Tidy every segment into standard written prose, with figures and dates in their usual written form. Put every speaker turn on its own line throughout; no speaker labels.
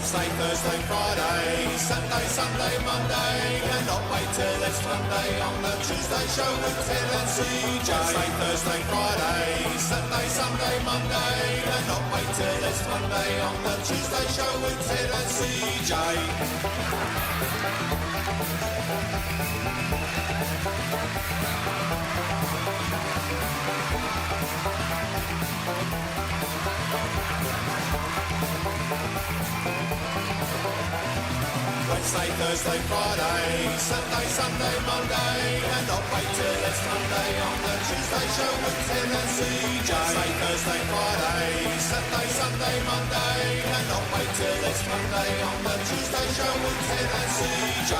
Wednesday, Thursday, Friday, Saturday, Sunday, Monday, and not wait till it's Monday on the Tuesday show with Ted and CJ. Wednesday, Thursday, Friday, Saturday, Sunday, Monday, and not wait till it's Monday on the Tuesday show with Ted and CJ. Wednesday, Thursday, Friday, Saturday, Sunday, Monday, and not wait till it's Monday on the Tuesday show with Ted and CJ. Wednesday, Thursday, Friday, Saturday, Sunday, Monday, and not wait till it's Monday on the Tuesday show with Ted and CJ.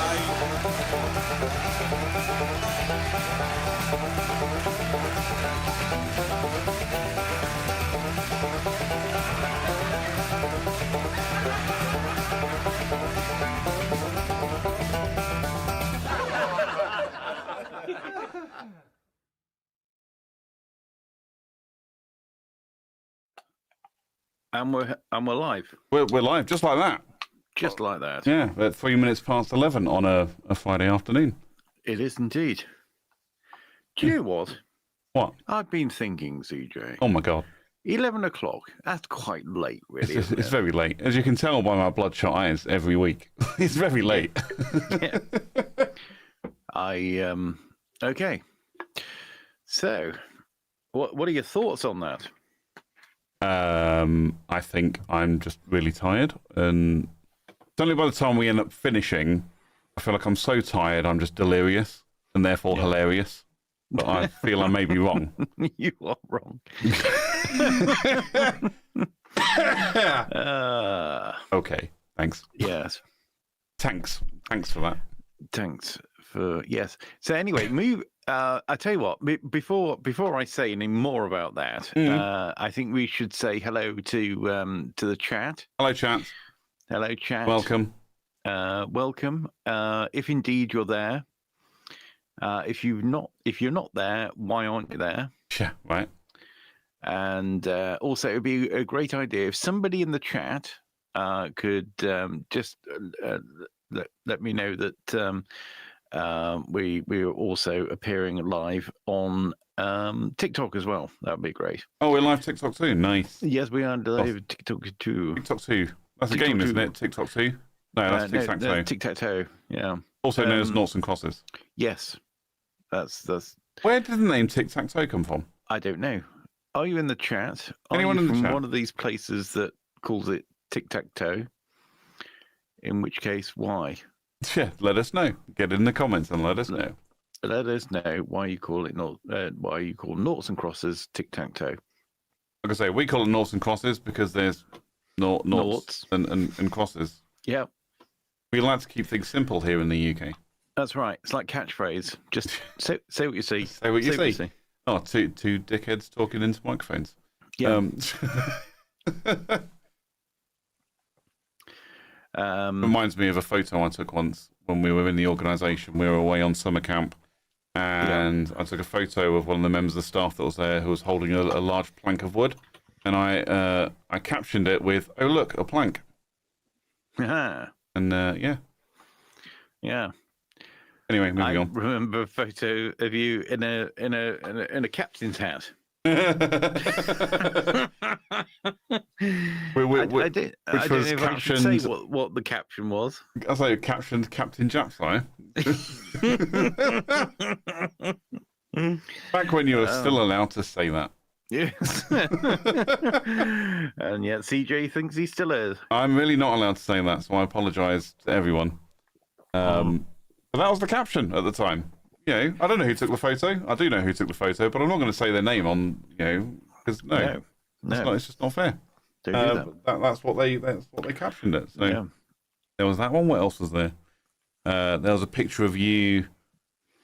And we're live.
We're live, just like that.
Just like that.
Yeah, at 3 minutes past 11 on a Friday afternoon.
It is indeed. Do you know what?
What?
I've been thinking, CJ.
Oh my God.
11 o'clock. That's quite late, really.
It's very late. As you can tell by my bloodshot eyes every week. It's very late.
Yeah. Okay. So, what are your thoughts on that?
I think I'm just really tired, and certainly by the time we end up finishing, I feel like I'm so tired I'm just delirious and therefore hilarious. But I feel I may be wrong.
You are wrong.
Okay, thanks.
Yes.
Thanks for that.
Thanks for yes. So anyway, I tell you what. Before I say any more about that, I think we should say hello to the chat.
Hello, chat.
Hello, chat.
Welcome.
Welcome. If indeed you're there. If you're not there, why aren't you there?
Yeah, right.
And also, it would be a great idea if somebody in the chat could just let me know that we're also appearing live on TikTok as well. That would be great.
Oh, we're live TikTok too. Nice.
Yes, we are live TikTok too.
TikTok 2. That's a game, isn't it? TikTok 2? No, that's Tic-Tac-Toe.
Tic-Tac-Toe, yeah.
Also known as noughts and crosses.
Yes. That's.
Where did the name Tic-Tac-Toe come from?
I don't know. Are you in the chat?
Anyone in the chat?
One of these places that calls it Tic-Tac-Toe? In which case, why?
Yeah, let us know. Get it in the comments and let us know.
Let us know why you call it why you call noughts and crosses Tic-Tac-Toe.
Like I say, we call it noughts and crosses because there's noughts and crosses.
Yeah.
We like to keep things simple here in the UK.
That's right. It's like catchphrase. Just say what you see.
Say what you see. Oh, two dickheads talking into microphones.
Yeah.
Reminds me of a photo I took once when we were in the organisation. We were away on summer camp, and I took a photo of one of the members of the staff that was there who was holding a large plank of wood, and I captioned it with, "Oh look, a plank."
And
yeah. Anyway, moving on.
I remember a photo of you in a captain's hat.
Which
I don't know if I should say what the caption was.
I say captioned Captain Japsai. Back when you were still allowed to say that.
Yes. And yet CJ thinks he still is.
I'm really not allowed to say that, so I apologise to everyone. But that was the caption at the time. You know, I don't know who took the photo. I do know who took the photo, but I'm not going to say their name on, because no. It's just not fair. That's what they captioned it. So there was that one. What else was there? There was a picture of you.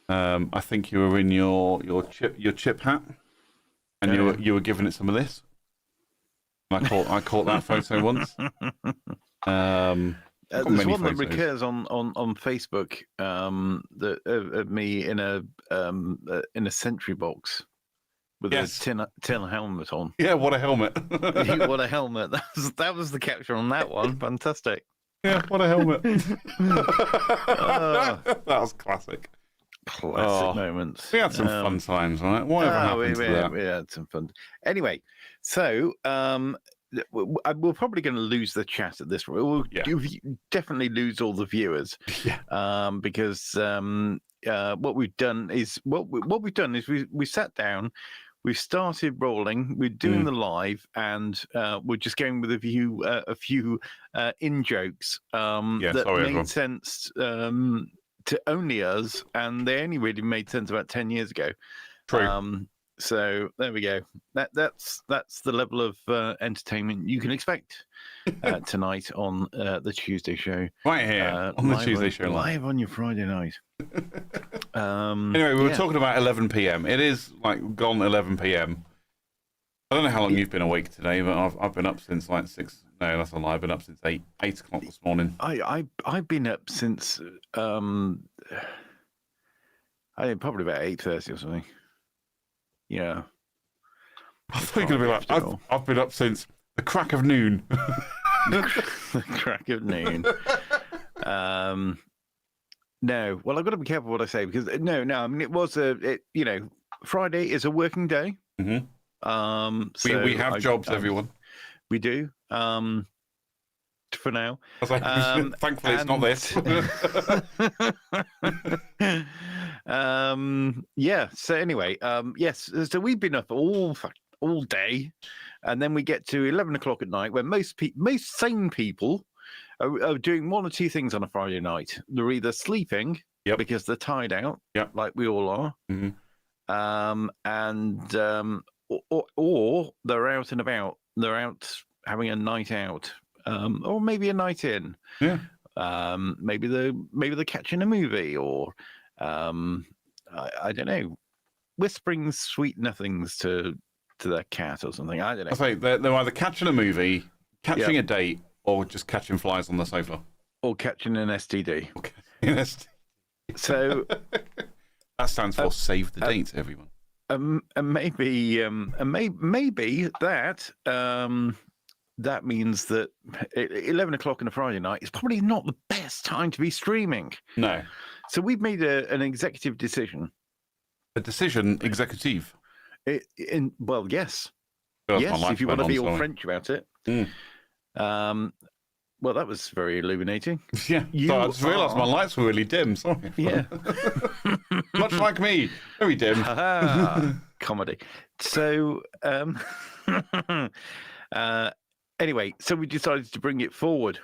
I think you were in your chip hat, and you were giving it some of this. And I caught that photo once.
There's one that recurs on Facebook of me in a sentry box with a tin helmet on.
Yeah, what a helmet.
What a helmet. That was the caption on that one. Fantastic.
Yeah, what a helmet.
Oh,
That was classic.
classic moments.
We had some fun times, right? Whatever happened to that?
We had some fun. Anyway, so we're probably going to lose the chat at this point. We'll definitely lose all the viewers.
Yeah.
Because what we've done is we sat down, we've started rolling, we're doing the live, and we're just going with a few in jokes that made
everyone.
sense to only us, and they only really made sense about 10 years ago.
True.
So there we go. That's the level of entertainment you can expect tonight on the Tuesday show.
Right here on the Tuesday show.
Live on your Friday night.
Anyway, we were talking about 11 p.m. It is like gone 11 p.m. I don't know how long you've been awake today, but I've been up since like 6. No, that's a lie. I've been up since 8 o'clock this morning.
I've been up since I think probably about 8:30 or something. Yeah.
I thought you were going to be like, I've been up since the crack of noon.
The crack of noon. No, well, I've got to be careful what I say because no. I mean, it was Friday is a working day.
Mm-hmm. So we have jobs, everyone.
We do. For now.
Thankfully, it's not this.
Yeah. So anyway, yes. So we've been up all day, and then we get to 11 o'clock at night, where most sane people are doing one or two things on a Friday night. They're either sleeping because they're tired out, like we all are, or they're out and about. They're out having a night out. Or maybe a night in.
Yeah.
Maybe they're catching a movie, or I don't know, whispering sweet nothings to their cat or something. I don't know.
I say they're either catching a movie, catching a date, or just catching flies on the sofa,
or catching an STD.
So that stands for save the date, everyone.
And maybe that. That means that 11 o'clock on a Friday night is probably not the best time to be streaming.
No.
So we've made an executive decision.
A decision executive?
Yes. Yes, if you want to be all French about it. Well, that was very illuminating.
Yeah. I just realised my lights were really dim. Sorry.
Yeah.
Much like me. Very dim.
Comedy. So, anyway, so we decided to bring it forward.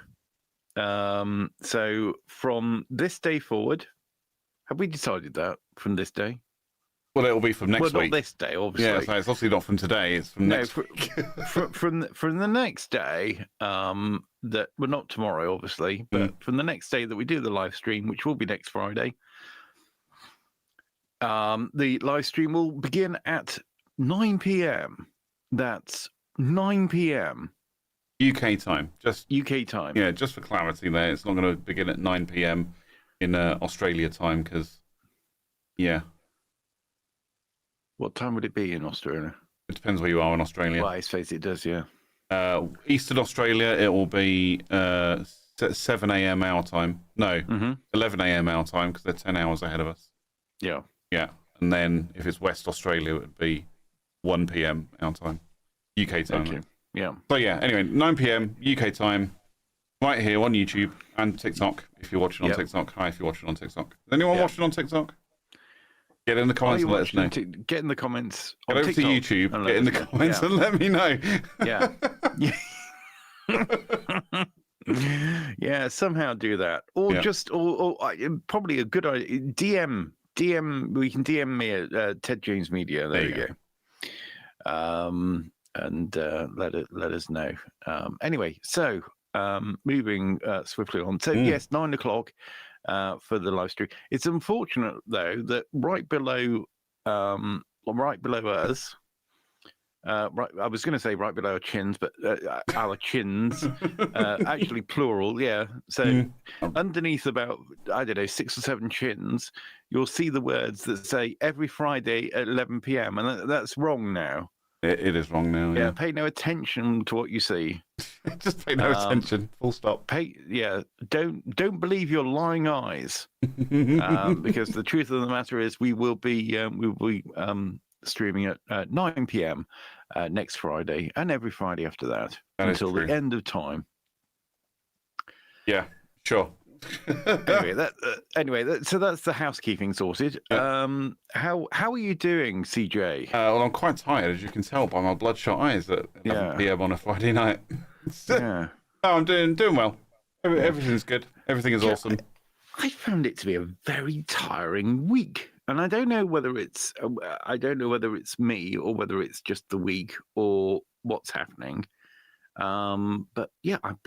So from this day forward, have we decided that from this day?
Well, it'll be from next week.
Well, not this day, obviously.
Yeah, so it's obviously not from today. It's from next week.
from the next day, that well, not tomorrow, obviously, but from the next day that we do the live stream, which will be next Friday, the live stream will begin at 9 p.m. That's 9 p.m.
UK time. Just
UK time.
Yeah, just for clarity there. It's not going to begin at 9 p.m. in Australia time because, yeah.
What time would it be in Australia?
It depends where you are in Australia.
Well, I suppose it does, yeah.
Eastern Australia, it will be 7 a.m. our time. No, 11 a.m. our time because they're 10 hours ahead of us.
Yeah.
Yeah. And then if it's West Australia, it would be 1 p.m. our time. UK time.
Okay. Yeah.
So yeah, anyway, 9 p.m. UK time, right here on YouTube and TikTok. If you're watching on TikTok, hi. If you're watching on TikTok, is anyone watching on TikTok? Get in the comments and let us know.
Get in the comments.
Get over to YouTube. Get in the comments and let me know.
Yeah. Yeah. Somehow do that, or just, or probably a good idea. DM. We can DM me at Ted James Media. There you go. And let us know. Anyway, so moving swiftly on. So yes, 9 o'clock for the live stream. It's unfortunate though that right below us, right, I was going to say right below our chins, but our chins, actually plural, yeah. So underneath about, I don't know, 6 or 7 chins, you'll see the words that say every Friday at 11 p.m. And that's wrong now.
It is wrong now.
Yeah,
Yeah.
pay no attention to what you see.
Just pay no attention. Full stop.
Don't believe your lying eyes, because the truth of the matter is we will be streaming at 9 p.m. Next Friday and every Friday after that until the end of time.
Yeah, sure.
So that's the housekeeping sorted.
Yeah.
How are you doing, CJ?
Well, I'm quite tired, as you can tell by my bloodshot eyes at 11 p.m. on a Friday night.
Yeah.
Oh, I'm doing well. Everything's good. Everything is awesome.
I found it to be a very tiring week, and I don't know whether it's me or whether it's just the week or what's happening. But yeah, I'm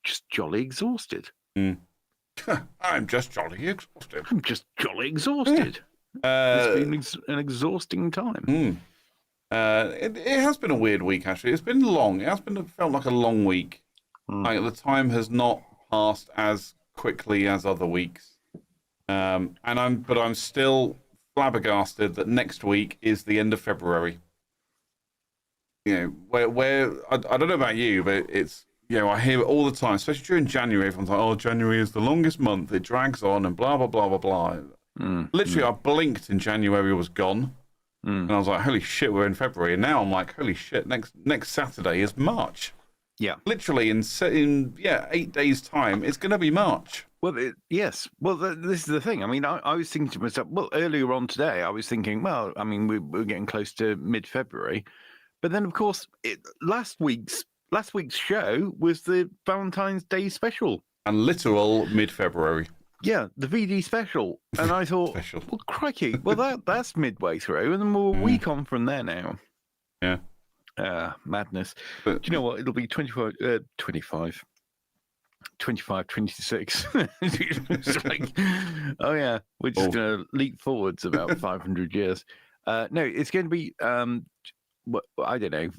just jolly exhausted.
I'm just jolly exhausted.
It's been an exhausting time.
It has been a weird week, actually. It's been long. It felt like a long week. Like the time has not passed as quickly as other weeks. But I'm still flabbergasted that next week is the end of February. You know, where I don't know about you, but it's, you know, I hear it all the time, especially during January. Everyone's like, "Oh, January is the longest month. It drags on and blah blah blah blah blah." Literally, I blinked and January was gone, and I was like, "Holy shit, we're in February." And now I'm like, "Holy shit, next Saturday is March."
Yeah,
literally in 8 days' time, it's going to be March.
Well, yes. Well, this is the thing. I mean, I was thinking to myself, well, earlier on today, I was thinking, well, I mean, we're getting close to mid-February, but then of course, last week's show was the Valentine's Day special,
and literal mid-February.
Yeah, the VD special, and I thought, well, crikey, well that's midway through, and then we're a week on from there now.
Yeah.
Madness. Do you know what? It'll be 25, 26. It's like, oh yeah, we're just going to leap forwards about 500 years. No, it's going to be, I don't know,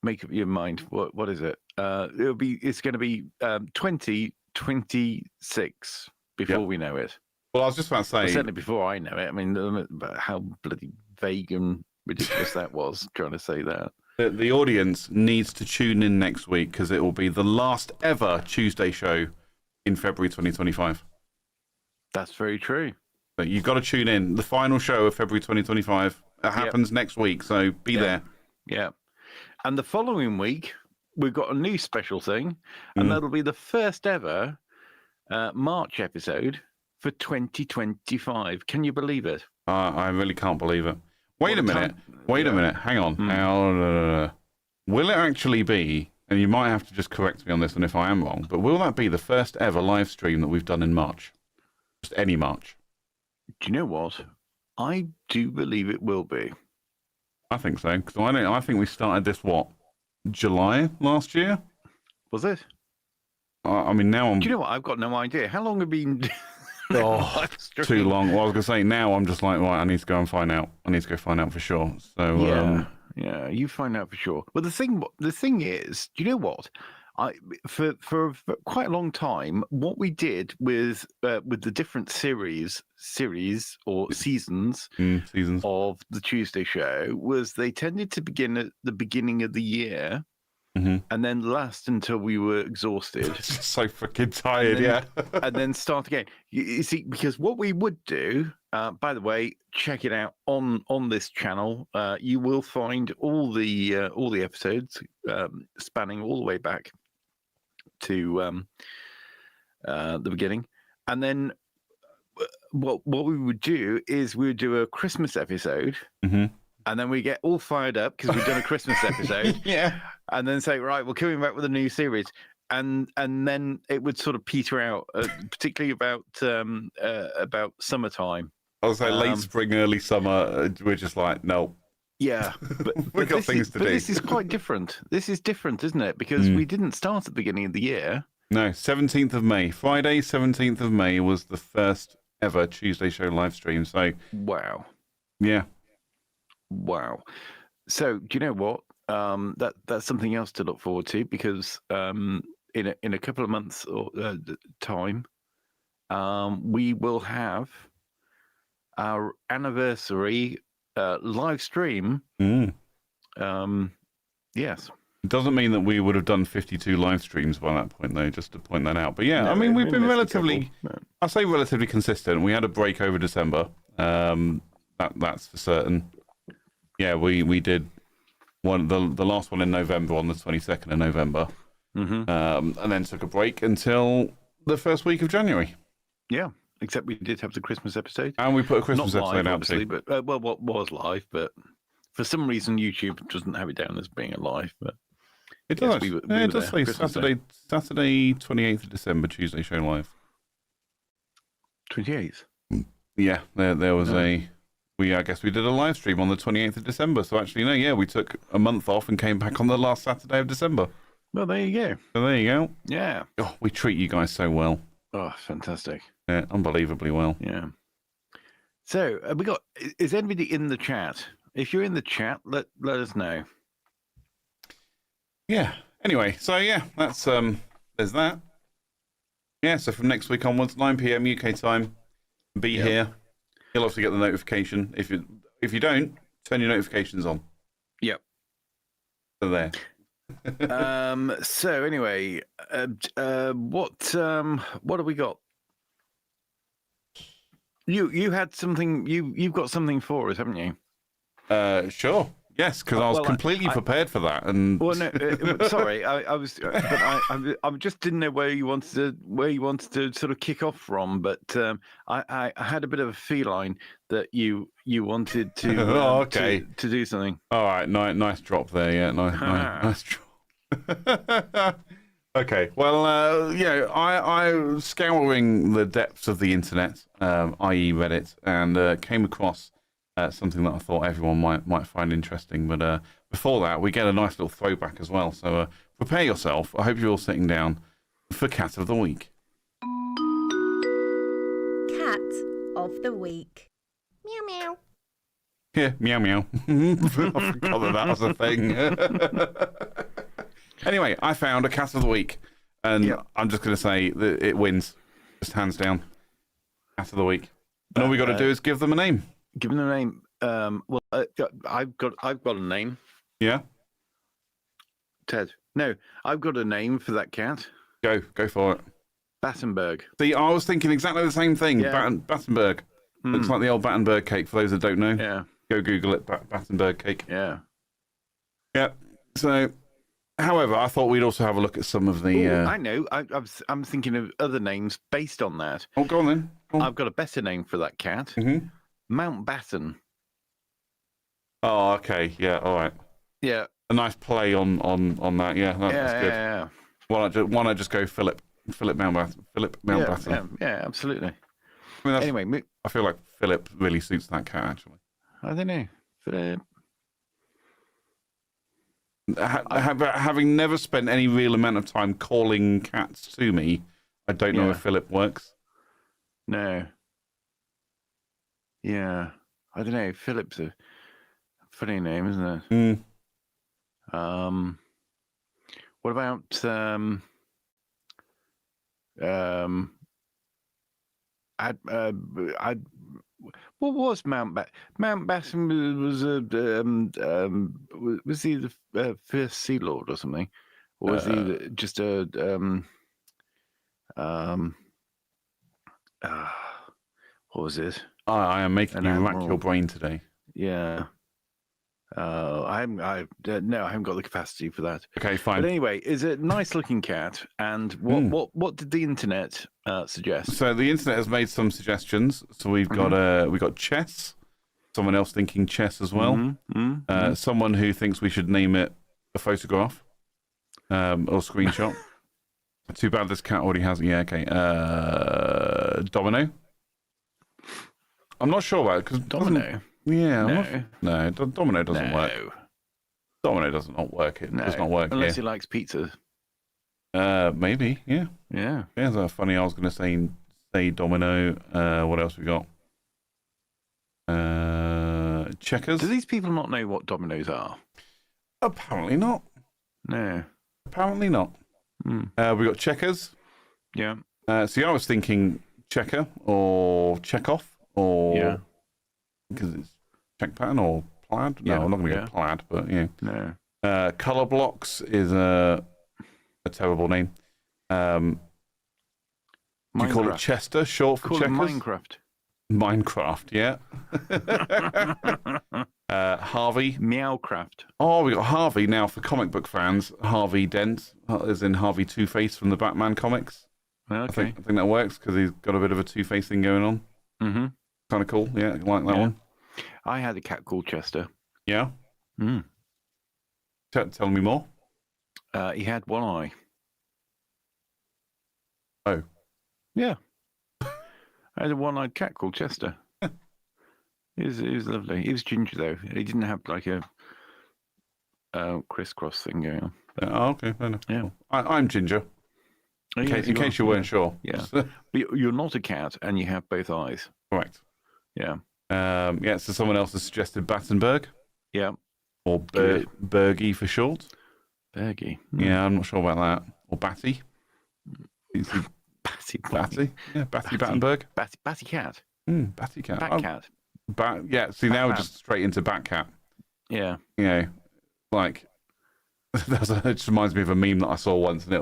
make up your mind. What is it? It's going to be 2026 before we know it.
Well, I was just about to say.
Well, certainly before I know it. I mean, how bloody vague and ridiculous that was, trying to say that.
The audience needs to tune in next week because it will be the last ever Tuesday show in February 2025.
That's very true.
So you've got to tune in. The final show of February 2025 happens next week, so be there.
Yeah. And the following week, we've got a new special thing, and that'll be the first ever March episode for 2025. Can you believe it?
I really can't believe it. Wait a minute. Hang on. Will it actually be, and you might have to just correct me on this one if I am wrong, but will that be the first ever live stream that we've done in March? Just any March?
Do you know what? I do believe it will be.
I think so, because I think we started this, July last year?
Was it?
I mean, now I'm...
Do you know what? I've got no idea. How long have you been...
too long. Well, I was going to say, now I'm just like, right, I need to go and find out. I need to go find out for sure. So
yeah, you find out for sure. Well, the thing is, do you know what? For quite a long time, what we did with the different series or seasons of the Tuesday show was they tended to begin at the beginning of the year. And then last until we were exhausted.
So freaking tired,
and then start again. You see, because what we would do, by the way, check it out on this channel. You will find all the episodes spanning all the way back to the beginning. And then what we would do is we would do a Christmas episode. And then we get all fired up because we've done a Christmas episode. And then say, right, we're coming back with a new series. And then it would sort of peter out, particularly about summertime.
I was like late spring, early summer. We're just like, no.
Yeah.
We've got things to do.
But this is quite different. This is different, isn't it? Because we didn't start at the beginning of the year.
No, 17th of May. Friday, 17th of May was the first ever Tuesday show live stream. So,
wow.
Yeah.
Wow. So do you know what? That's something else to look forward to because in a couple of months or time, we will have our anniversary live stream. Yes.
It doesn't mean that we would have done 52 live streams by that point, though, just to point that out. But yeah,
No,
I mean, we've
we
been
missed a
relatively,
couple.
I say relatively consistent. We had a break over December. That's for certain. Yeah, we did the last one in November on the 22nd of November. And then took a break until the first week of January.
Yeah, except we did have the Christmas episode.
And we put a Christmas
Not
episode
live,
out
obviously,
too.
but well, what was live, but for some reason YouTube doesn't have it down as being a live. But
It does.
yes, we
Yeah,
were
it does
there,
say
Christmas Day.
Saturday 28th of December, Tuesday show live.
28th.
Yeah, there was I guess we did a live stream on the 28th of December. So actually, no, yeah, we took a month off and came back on the last Saturday of December.
Well, there you go.
So there you go.
Yeah.
Oh, we treat you guys so well.
Oh, fantastic.
Yeah, unbelievably well.
Yeah. So is anybody in the chat? If you're in the chat, let us know.
Yeah. Anyway, so yeah, that's there's that. Yeah, so from next week onwards, 9 p.m. UK time, be here. You'll obviously get the notification. If you don't, turn your notifications on.
Yep.
So there.
So anyway, what have we got? You had something. You've got something for us, haven't you?
Sure. Yes, because I was completely prepared for that. And
well, no, sorry, I was, but I just didn't know where you wanted to sort of kick off from. But I had a bit of a feeling that you wanted to
okay
to do something.
All right, nice drop there. Yeah, nice drop. Okay, well, I was scouring the depths of the internet, i.e. Reddit, and came across something that I thought everyone might find interesting. But before that, we get a nice little throwback as well. So prepare yourself. I hope you're all sitting down for Cat of the Week.
Cat of the Week. Meow meow.
Yeah, meow meow. I forgot that was a thing. Anyway, I found a Cat of the Week, and I'm just going to say that it wins, just hands down. Cat of the Week. And all we got to do is give them a name.
Give them a name. I've got a name.
Yeah.
Ted. No, I've got a name for that cat.
Go for it.
Battenberg.
See, I was thinking exactly the same thing.
Yeah.
Battenberg. Looks like the old Battenberg cake. For those that don't know, go Google it. Battenberg cake.
Yeah.
Yeah. So, however, I thought we'd also have a look at some of the.
I know. I'm thinking of other names based on that.
Oh, go on then. Go on.
I've got a better name for that cat.
Mm-hmm.
Mountbatten.
Oh, okay. Yeah. All right.
Yeah.
A nice play on that. Yeah. That's good.
Yeah.
Why not just go Philip Mountbatten?
Yeah. Absolutely.
I mean,
Anyway,
I feel like Philip really suits that cat actually.
I don't know. Philip.
Having never spent any real amount of time calling cats to me, I don't know if Philip works.
No. Yeah. I don't know. Philip's a funny name, isn't it? What about what was Mountbatten? Mountbatten was he the first Sea Lord or something, or was he just a what was it?
I am making you rack
admiral.
your brain today.
Yeah. I haven't got the capacity for that.
Okay, fine.
But anyway, it's a nice looking cat. And what did the internet suggest?
So the internet has made some suggestions. So we've got chess. Someone else thinking chess as well. Someone who thinks we should name it a photograph or screenshot. Too bad this cat already has it. Yeah, okay. Domino. I'm not sure about it because
Domino.
Yeah, no, Domino doesn't work. Domino does not work. It does not work
unless he likes pizza.
Maybe, yeah.
Yeah,
that's funny. I was going to say Domino. What else we got? checkers.
Do these people not know what dominoes are?
Apparently not.
No.
Apparently not.
Mm.
We got checkers.
Yeah.
See, I was thinking checker or check off or because it's check pattern or plaid. No, I'm not going to go plaid, but
No.
Color blocks is a terrible name. Do you call it Chester, short for checkers?
Minecraft.
Minecraft, yeah. Harvey.
Meowcraft.
Oh, we got Harvey now for comic book fans. Harvey Dent, as in Harvey Two-Face from the Batman comics.
Okay.
I think that works because he's got a bit of a Two-Face thing going on.
Mm-hmm.
Kind of cool, yeah. I like that one.
I had a cat called Chester.
Yeah.
Mm.
Tell me more.
He had one eye.
Oh.
Yeah. I had a one-eyed cat called Chester. He was lovely. He was ginger though. He didn't have like a crisscross thing going on.
Oh, okay. Fair enough.
Yeah.
I'm ginger. In case you weren't sure.
Yeah. But you're not a cat, and you have both eyes.
Correct.
Yeah.
So someone else has suggested Battenberg.
Yeah.
Or Bergie for short.
Bergie.
Yeah, I'm not sure about that. Or Batty.
Batty.
Yeah, Batty Battenberg.
Batty cat.
Batty cat.
Bat cat.
Yeah, see, now we're
Batman.
just straight into Batcat.
Yeah.
You know, like, it just reminds me of a meme that I saw once, and it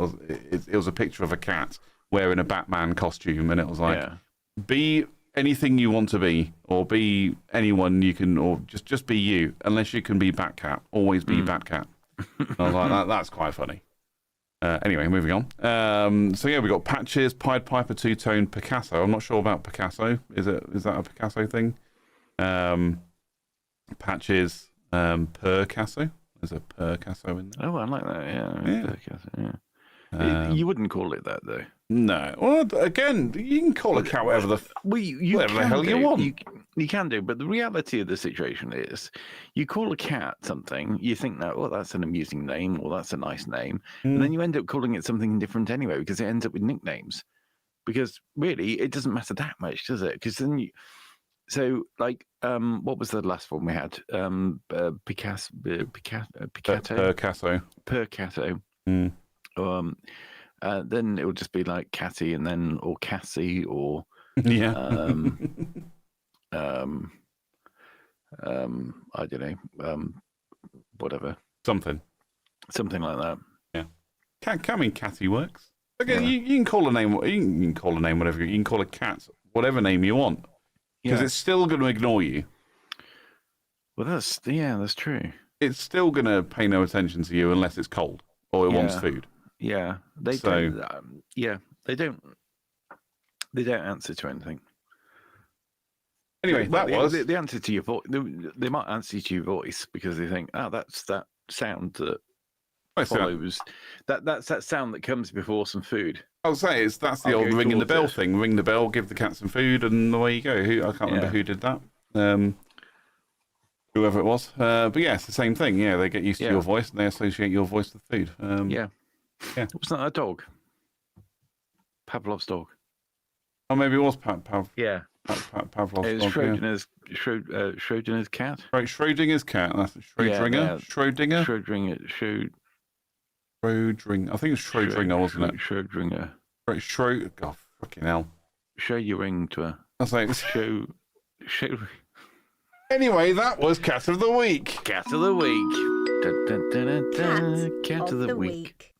was a picture of a cat wearing a Batman costume, and it was like, be anything you want to be, or be anyone you can, or just be you. Unless you can be Batcat, always be Batcat. I was like, that's quite funny. Anyway, moving on. So yeah, we got Patches, Pied Piper, Two Tone, Picasso. I'm not sure about Picasso. Is that a Picasso thing? Patches, Picasso. There's a Picasso in there.
Oh, I like that.
Yeah.
Picasso, yeah. You wouldn't call it that though.
No. Well, again, you can call a cat whatever the hell you want.
You can do, but the reality of the situation is, you call a cat something, you think that, well, that's an amusing name, or that's a nice name, and then you end up calling it something different anyway, because it ends up with nicknames. Because really, it doesn't matter that much, does it? Because then what was the last one we had? Picasso.
Picasso.
Then it would just be like Catty, and then or Cassie, or I don't know, whatever,
something
like that.
Yeah, I mean, Catty works. Again, you can call a name. You can call a name whatever. You can call a cat whatever name you want, because it's still going to ignore you.
Well, that's true.
It's still going to pay no attention to you unless it's cold or it wants food.
Yeah, they don't. They don't answer to anything.
Anyway,
the answer to your voice. They might answer to your voice because they think, that's that sound that follows. That's that sound that comes before some food.
I'll say that's the old ringing the bell thing. Ring the bell, give the cat some food, and away you go. I can't remember who did that. Whoever it was. But yeah, it's the same thing. Yeah, they get used to your voice and they associate your voice with food.
Yeah. Wasn't that a dog? Pavlov's dog.
Oh, maybe it was Pavlov's
It was
dog.
Schrodinger's cat.
Right, Schrodinger's cat. That's Schrodinger. Schrodinger. Schrodinger. I think it's Schrodinger, wasn't it?
Schrodinger.
Right, God, fucking hell.
Show your ring to her.
I was like,
show.
Anyway, that was Cat of the Week.
Cat of the Week. Cat of the Week.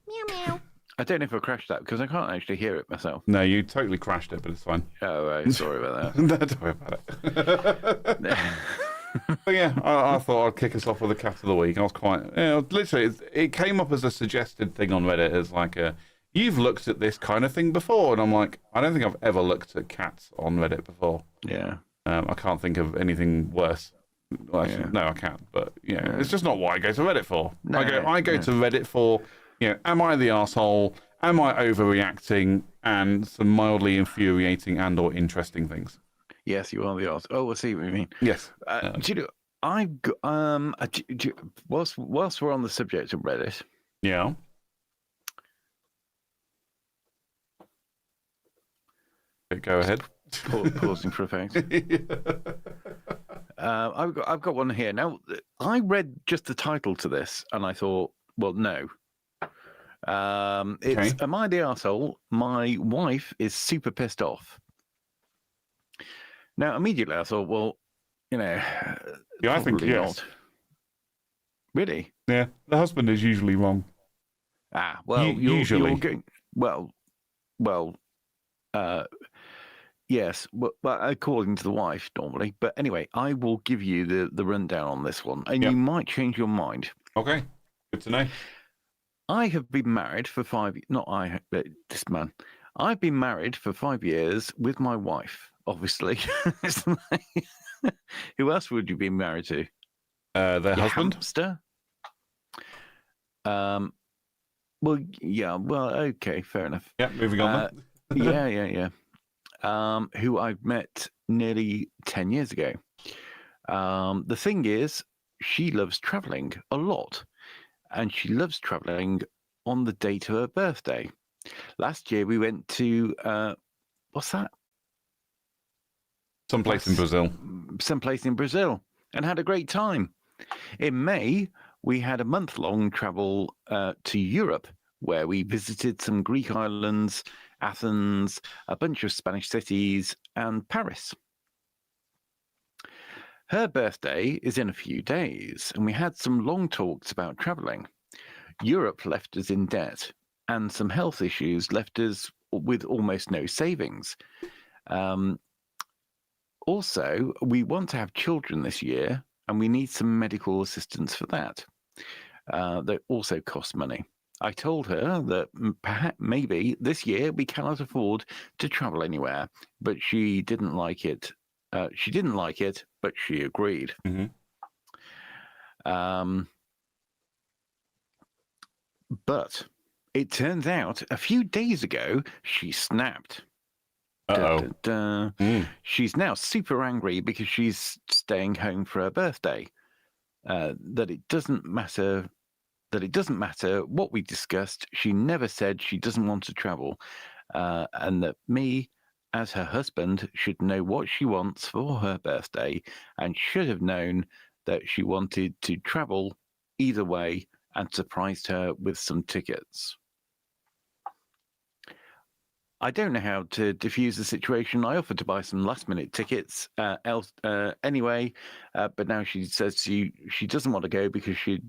Meow meow.
I don't know if I crashed that because I can't actually hear it myself.
No, you totally crashed it, but it's fine.
Oh, right. Sorry about that.
No, don't worry about it. But yeah, I thought I'd kick us off with a Cat of the Week. I was quite, literally, it came up as a suggested thing on Reddit as like you've looked at this kind of thing before, and I'm like, I don't think I've ever looked at cats on Reddit before.
Yeah.
I can't think of anything worse. Well, actually, no, I can't. But it's just not what I go to Reddit for. No, I go to Reddit for, am I the arsehole? Am I overreacting? And some mildly infuriating and/or interesting things.
Yes, you are the arse. Oh, I see what you mean.
Yes.
Do you know? I've got whilst we're on the subject of Reddit.
Yeah. Go ahead.
pausing for effect. I've got one here. Now, I read just the title to this and I thought, well, no. It's Am I the arsehole? My wife is super pissed off. Now, immediately I thought, well,
Yeah, I think
probably
yes.
not. Really?
Yeah, the husband is usually wrong.
Well,
usually.
you're going, yes, but according to the wife normally. But anyway, I will give you the rundown on this one, and you might change your mind.
Okay, good to know.
I have been married for 5. Not I, but this man. I've been married for 5 years with my wife. Obviously, who else would you be married to?
Their husband.
Hamster. Well, yeah. Well, okay, fair enough.
Yeah, moving on.
Yeah. Who I've met nearly 10 years ago. The thing is, she loves traveling a lot, and she loves traveling on the date of her birthday. Last year, we went to what's that?
Someplace in Brazil.
Someplace in Brazil, and had a great time. In May, we had a month-long travel to Europe, where we visited some Greek islands, Athens, a bunch of Spanish cities, and Paris. Her birthday is in a few days, and we had some long talks about traveling. Europe left us in debt, and some health issues left us with almost no savings. Also, we want to have children this year, and we need some medical assistance for that. That also costs money. I told her that perhaps maybe this year we cannot afford to travel anywhere, but she didn't like it. She didn't like it, but she agreed.
Mm-hmm.
But it turns out a few days ago she snapped. She's now super angry because she's staying home for her birthday. That it doesn't matter what we discussed. She never said she doesn't want to travel, and that me, as her husband, should know what she wants for her birthday and should have known that she wanted to travel either way and surprised her with some tickets. I don't know how to diffuse the situation. I offered to buy some last-minute tickets anyway, but now she says she doesn't want to go because she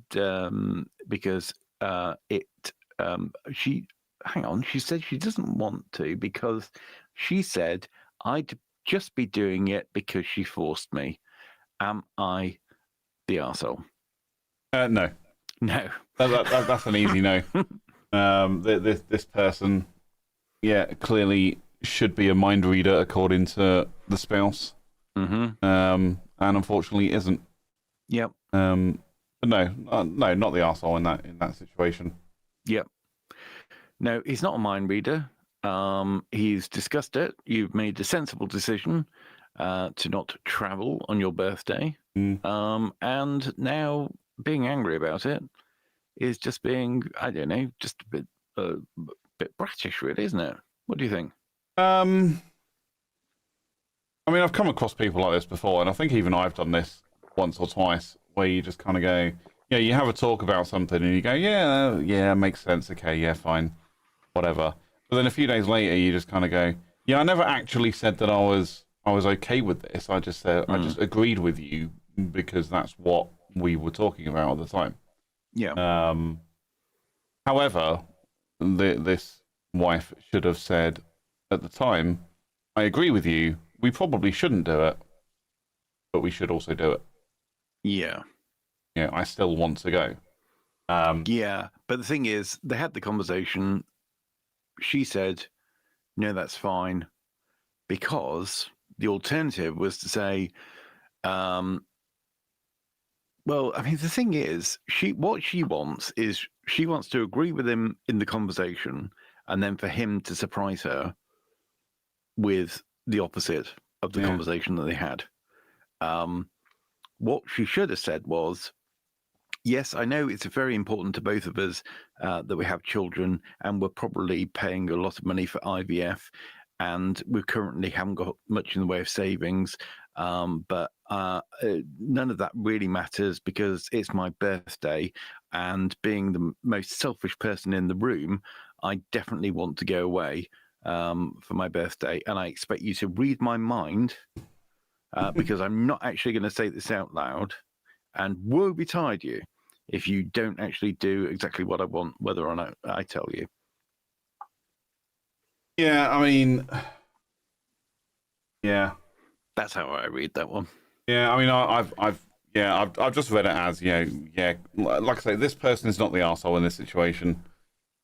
said she doesn't want to because she said I'd just be doing it because she forced me. Am I the arsehole?
No.
No.
That's an easy no. This person, clearly should be a mind reader according to the spouse.
Mm-hmm.
And unfortunately isn't.
Yep.
But no, not the arsehole in that situation.
Yep. No, he's not a mind reader. He's discussed it. You've made a sensible decision to not travel on your birthday. And now being angry about it is just being, I don't know, just a bit bratish, really, isn't it? What do you think?
I mean, I've come across people like this before, and I think even I've done this once or twice, where you just kind of go, you have a talk about something, and you go, yeah, makes sense, okay, yeah, fine, whatever. But then a few days later, you just kind of go, yeah, I never actually said that I was okay with this. I just said I just agreed with you because that's what we were talking about at the time.
Yeah.
However, this wife should have said at the time, I agree with you. We probably shouldn't do it, but we should also do it.
Yeah.
Yeah, I still want to go.
Yeah, but the thing is, they had the conversation. She said, no, that's fine, because the alternative was to say, well, I mean, the thing is, what she wants is she wants to agree with him in the conversation and then for him to surprise her with the opposite of the conversation that they had. What she should have said was, yes, I know it's very important to both of us that we have children, and we're probably paying a lot of money for IVF, and we currently haven't got much in the way of savings. But none of that really matters because it's my birthday, and being the most selfish person in the room, I definitely want to go away for my birthday, and I expect you to read my mind because I'm not actually going to say this out loud, and woe betide you if you don't actually do exactly what I want, whether or not I tell you.
Yeah, I mean, yeah.
That's how I read that one.
Yeah, I mean, I've just read it as, like I say, this person is not the arsehole in this situation.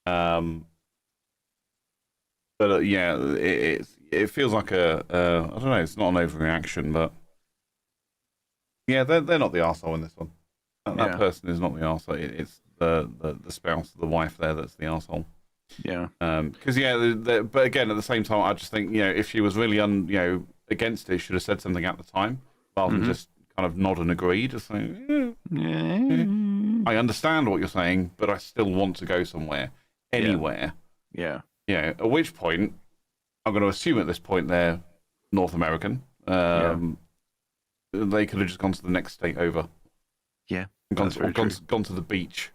But yeah, it feels like I don't know, it's not an overreaction, but yeah, they're not the arsehole in this one. That person is not the arsehole. It's the spouse, the wife there that's the arsehole.
Yeah.
Because but again, at the same time, I just think if she was really against it, should have said something at the time rather than just kind of nod and agree. Just saying, I understand what you're saying, but I still want to go somewhere, anywhere.
Yeah.
Yeah. At which point, I'm going to assume at this point they're North American. They could have just gone to the next state over.
Yeah.
Gone to the beach.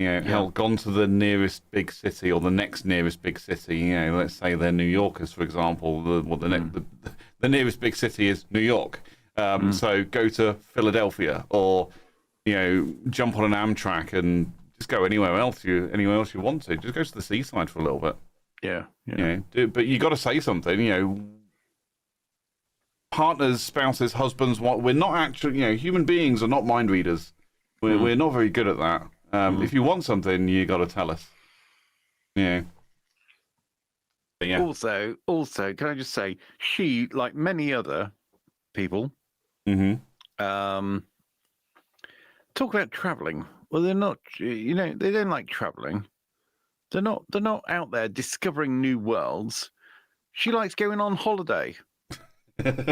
Hell, gone to the nearest big city or the next nearest big city. Let's say they're New Yorkers, for example. The nearest big city is New York. So go to Philadelphia, or jump on an Amtrak and just go anywhere else you want to. Just go to the seaside for a little bit.
Yeah.
But you got to say something. Partners, spouses, husbands. We're not actually. Human beings are not mind readers. We're not very good at that. If you want something, you got to tell us. Yeah. But yeah.
Also, can I just say, she, like many other people, talk about traveling. Well, they're not. They don't like traveling. They're not out there discovering new worlds. She likes going on holiday.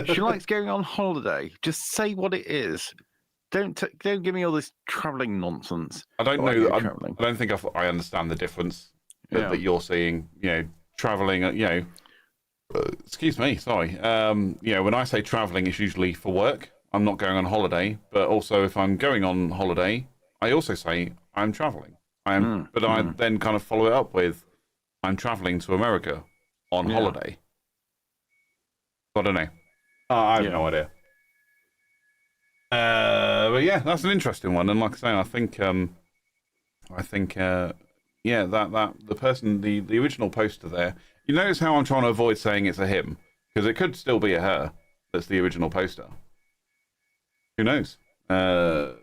She likes going on holiday. Just say what it is. Don't give me all this traveling nonsense.
I don't know. I don't think I understand the difference that you're seeing. Traveling. Excuse me. Sorry. When I say traveling, it's usually for work. I'm not going on holiday. But also, if I'm going on holiday, I also say I'm traveling. I then kind of follow it up with I'm traveling to America on holiday. I don't know. I have no idea. But yeah, that's an interesting one, and like I say, I think the person, the original poster there. You notice how I'm trying to avoid saying it's a him, because it could still be a her that's the original poster. Who knows? But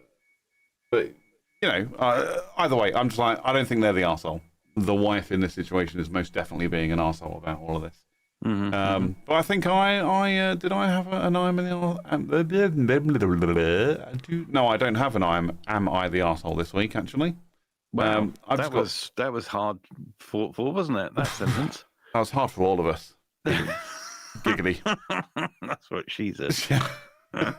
either way, I'm just like, I don't think they're the arsehole. The wife in this situation is most definitely being an arsehole about all of this. But I think did I have an I'm in the no, I don't have an am I the arsehole this week actually.
Well, that was hard for wasn't it, that sentence?
That was hard for all of us. Giggity.
That's what she said.
But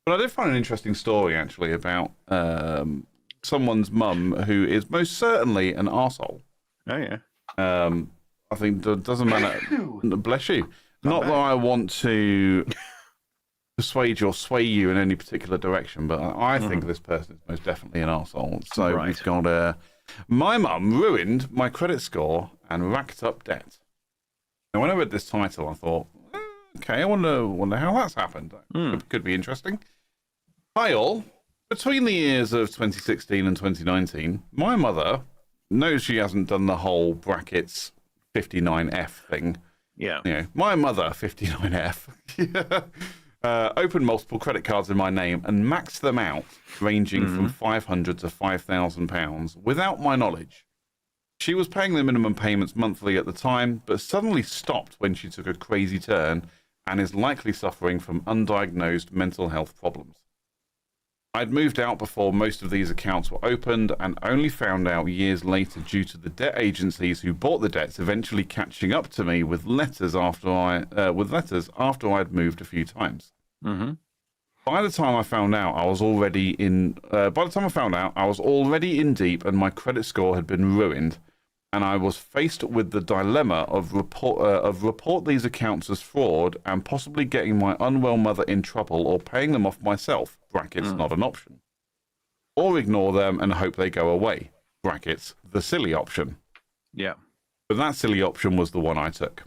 I did find an interesting story actually about someone's mum who is most certainly an arsehole.
Oh yeah.
I think it doesn't matter. Bless you. Not that I want to persuade you or sway you in any particular direction, but I think this person is most definitely an arsehole. So we've got my mum ruined my credit score and racked up debt. Now, when I read this title, I thought, okay, I wonder how that's happened. Could be interesting. Hi all. Between the years of 2016 and 2019, my mother knows she hasn't done the whole brackets 59F thing.
Yeah.
My mother, 59F, opened multiple credit cards in my name and maxed them out, ranging from £500 to £5,000 without my knowledge. She was paying the minimum payments monthly at the time, but suddenly stopped when she took a crazy turn and is likely suffering from undiagnosed mental health problems. I'd moved out before most of these accounts were opened and only found out years later due to the debt agencies who bought the debts eventually catching up to me with letters after I'd moved a few times. By the time I found out, I was already in deep and my credit score had been ruined, and I was faced with the dilemma of report these accounts as fraud and possibly getting my unwell mother in trouble or paying them off myself, brackets not an option, or ignore them and hope they go away, brackets the silly option.
Yeah.
But that silly option was the one I took.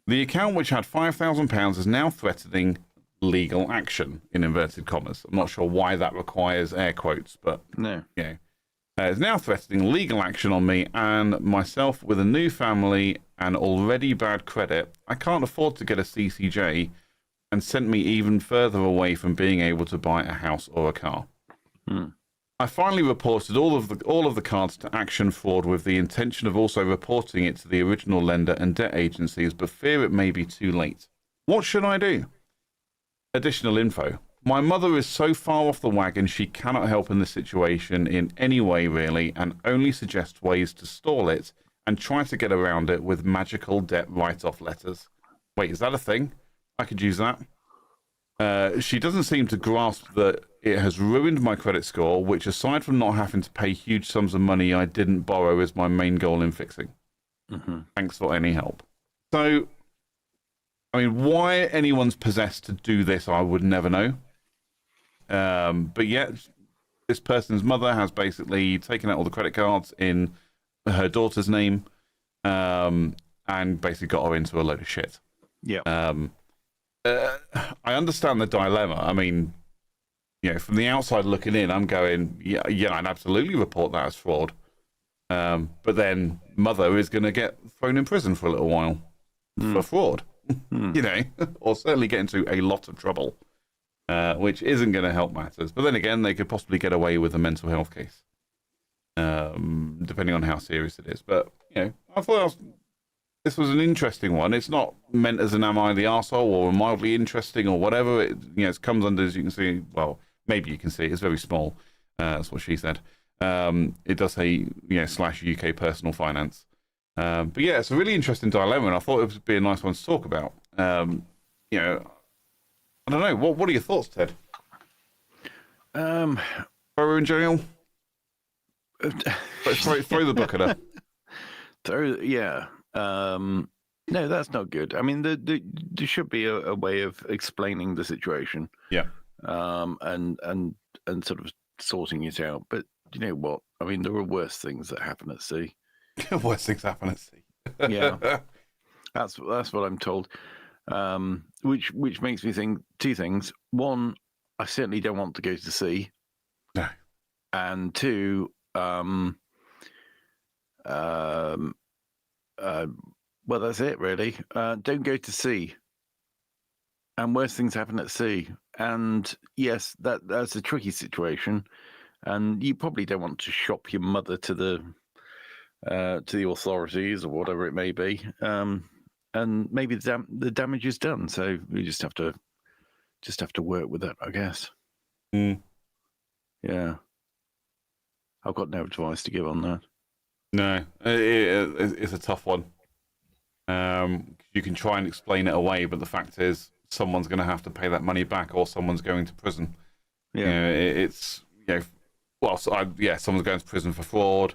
The account, which had £5,000, is now threatening legal action, in inverted commas. I'm not sure why that requires air quotes, but
No.
It's now threatening legal action on me and myself with a new family and already bad credit. I can't afford to get a CCJ and sent me even further away from being able to buy a house or a car. I finally reported all of the cards to Action Fraud with the intention of also reporting it to the original lender and debt agencies, but fear it may be too late. What should I do? Additional info. My mother is so far off the wagon she cannot help in this situation in any way really, and only suggests ways to stall it and try to get around it with magical debt write-off letters. Wait, is that a thing? I could use that. She doesn't seem to grasp that it has ruined my credit score, which aside from not having to pay huge sums of money I didn't borrow is my main goal in fixing. Thanks for any help. So, I mean, why anyone's possessed to do this, I would never know. But yet, this person's mother has basically taken out all the credit cards in her daughter's name, and basically got her into a load of shit.
Yeah.
I understand the dilemma. I mean, from the outside looking in, I'm going, yeah, I'd absolutely report that as fraud. But then mother is going to get thrown in prison for a little while for fraud, or certainly get into a lot of trouble, which isn't going to help matters. But then again, they could possibly get away with a mental health case, depending on how serious it is. But, I thought this was an interesting one. It's not meant as an am I the arsehole or mildly interesting or whatever. It comes under, as you can see, well, maybe you can see, it's very small. That's what she said. It does say, / UK personal finance. But yeah, it's a really interesting dilemma, and I thought it would be a nice one to talk about. I don't know. What are your thoughts, Ted? Throw her in jail? throw the book at her.
Yeah. No, that's not good. I mean, there should be a way of explaining the situation.
Yeah.
And sort of sorting it out. But you know what? I mean, there are worse things that happen at sea.
Worse things happen at sea.
Yeah. That's what I'm told. Which makes me think two things. One, I certainly don't want to go to sea.
No.
And two, well, that's it, really. Don't go to sea. And worse things happen at sea. And yes, that's a tricky situation. And you probably don't want to shop your mother to the authorities or whatever it may be. And maybe the damage is done. So we just have to work with that, I guess. Yeah. I've got no advice to give on that.
No, it's a tough one. You can try and explain it away, but the fact is, someone's going to have to pay that money back, or someone's going to prison. Yeah, someone's going to prison for fraud.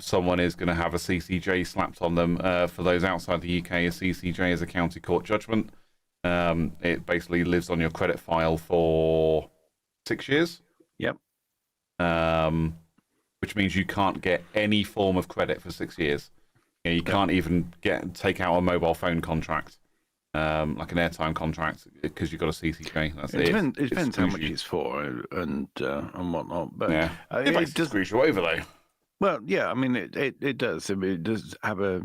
Someone is going to have a CCJ slapped on them. For those outside the UK, a CCJ is a county court judgment. It basically lives on your credit file for 6 years.
Yep.
Which means you can't get any form of credit for 6 years. You can't even take out a mobile phone contract, like an airtime contract, because you've got a CCJ. That's it.
It depends how much it's for and whatnot. But
yeah, it does screw you over though.
Well, yeah, I mean it does. I mean, it does have a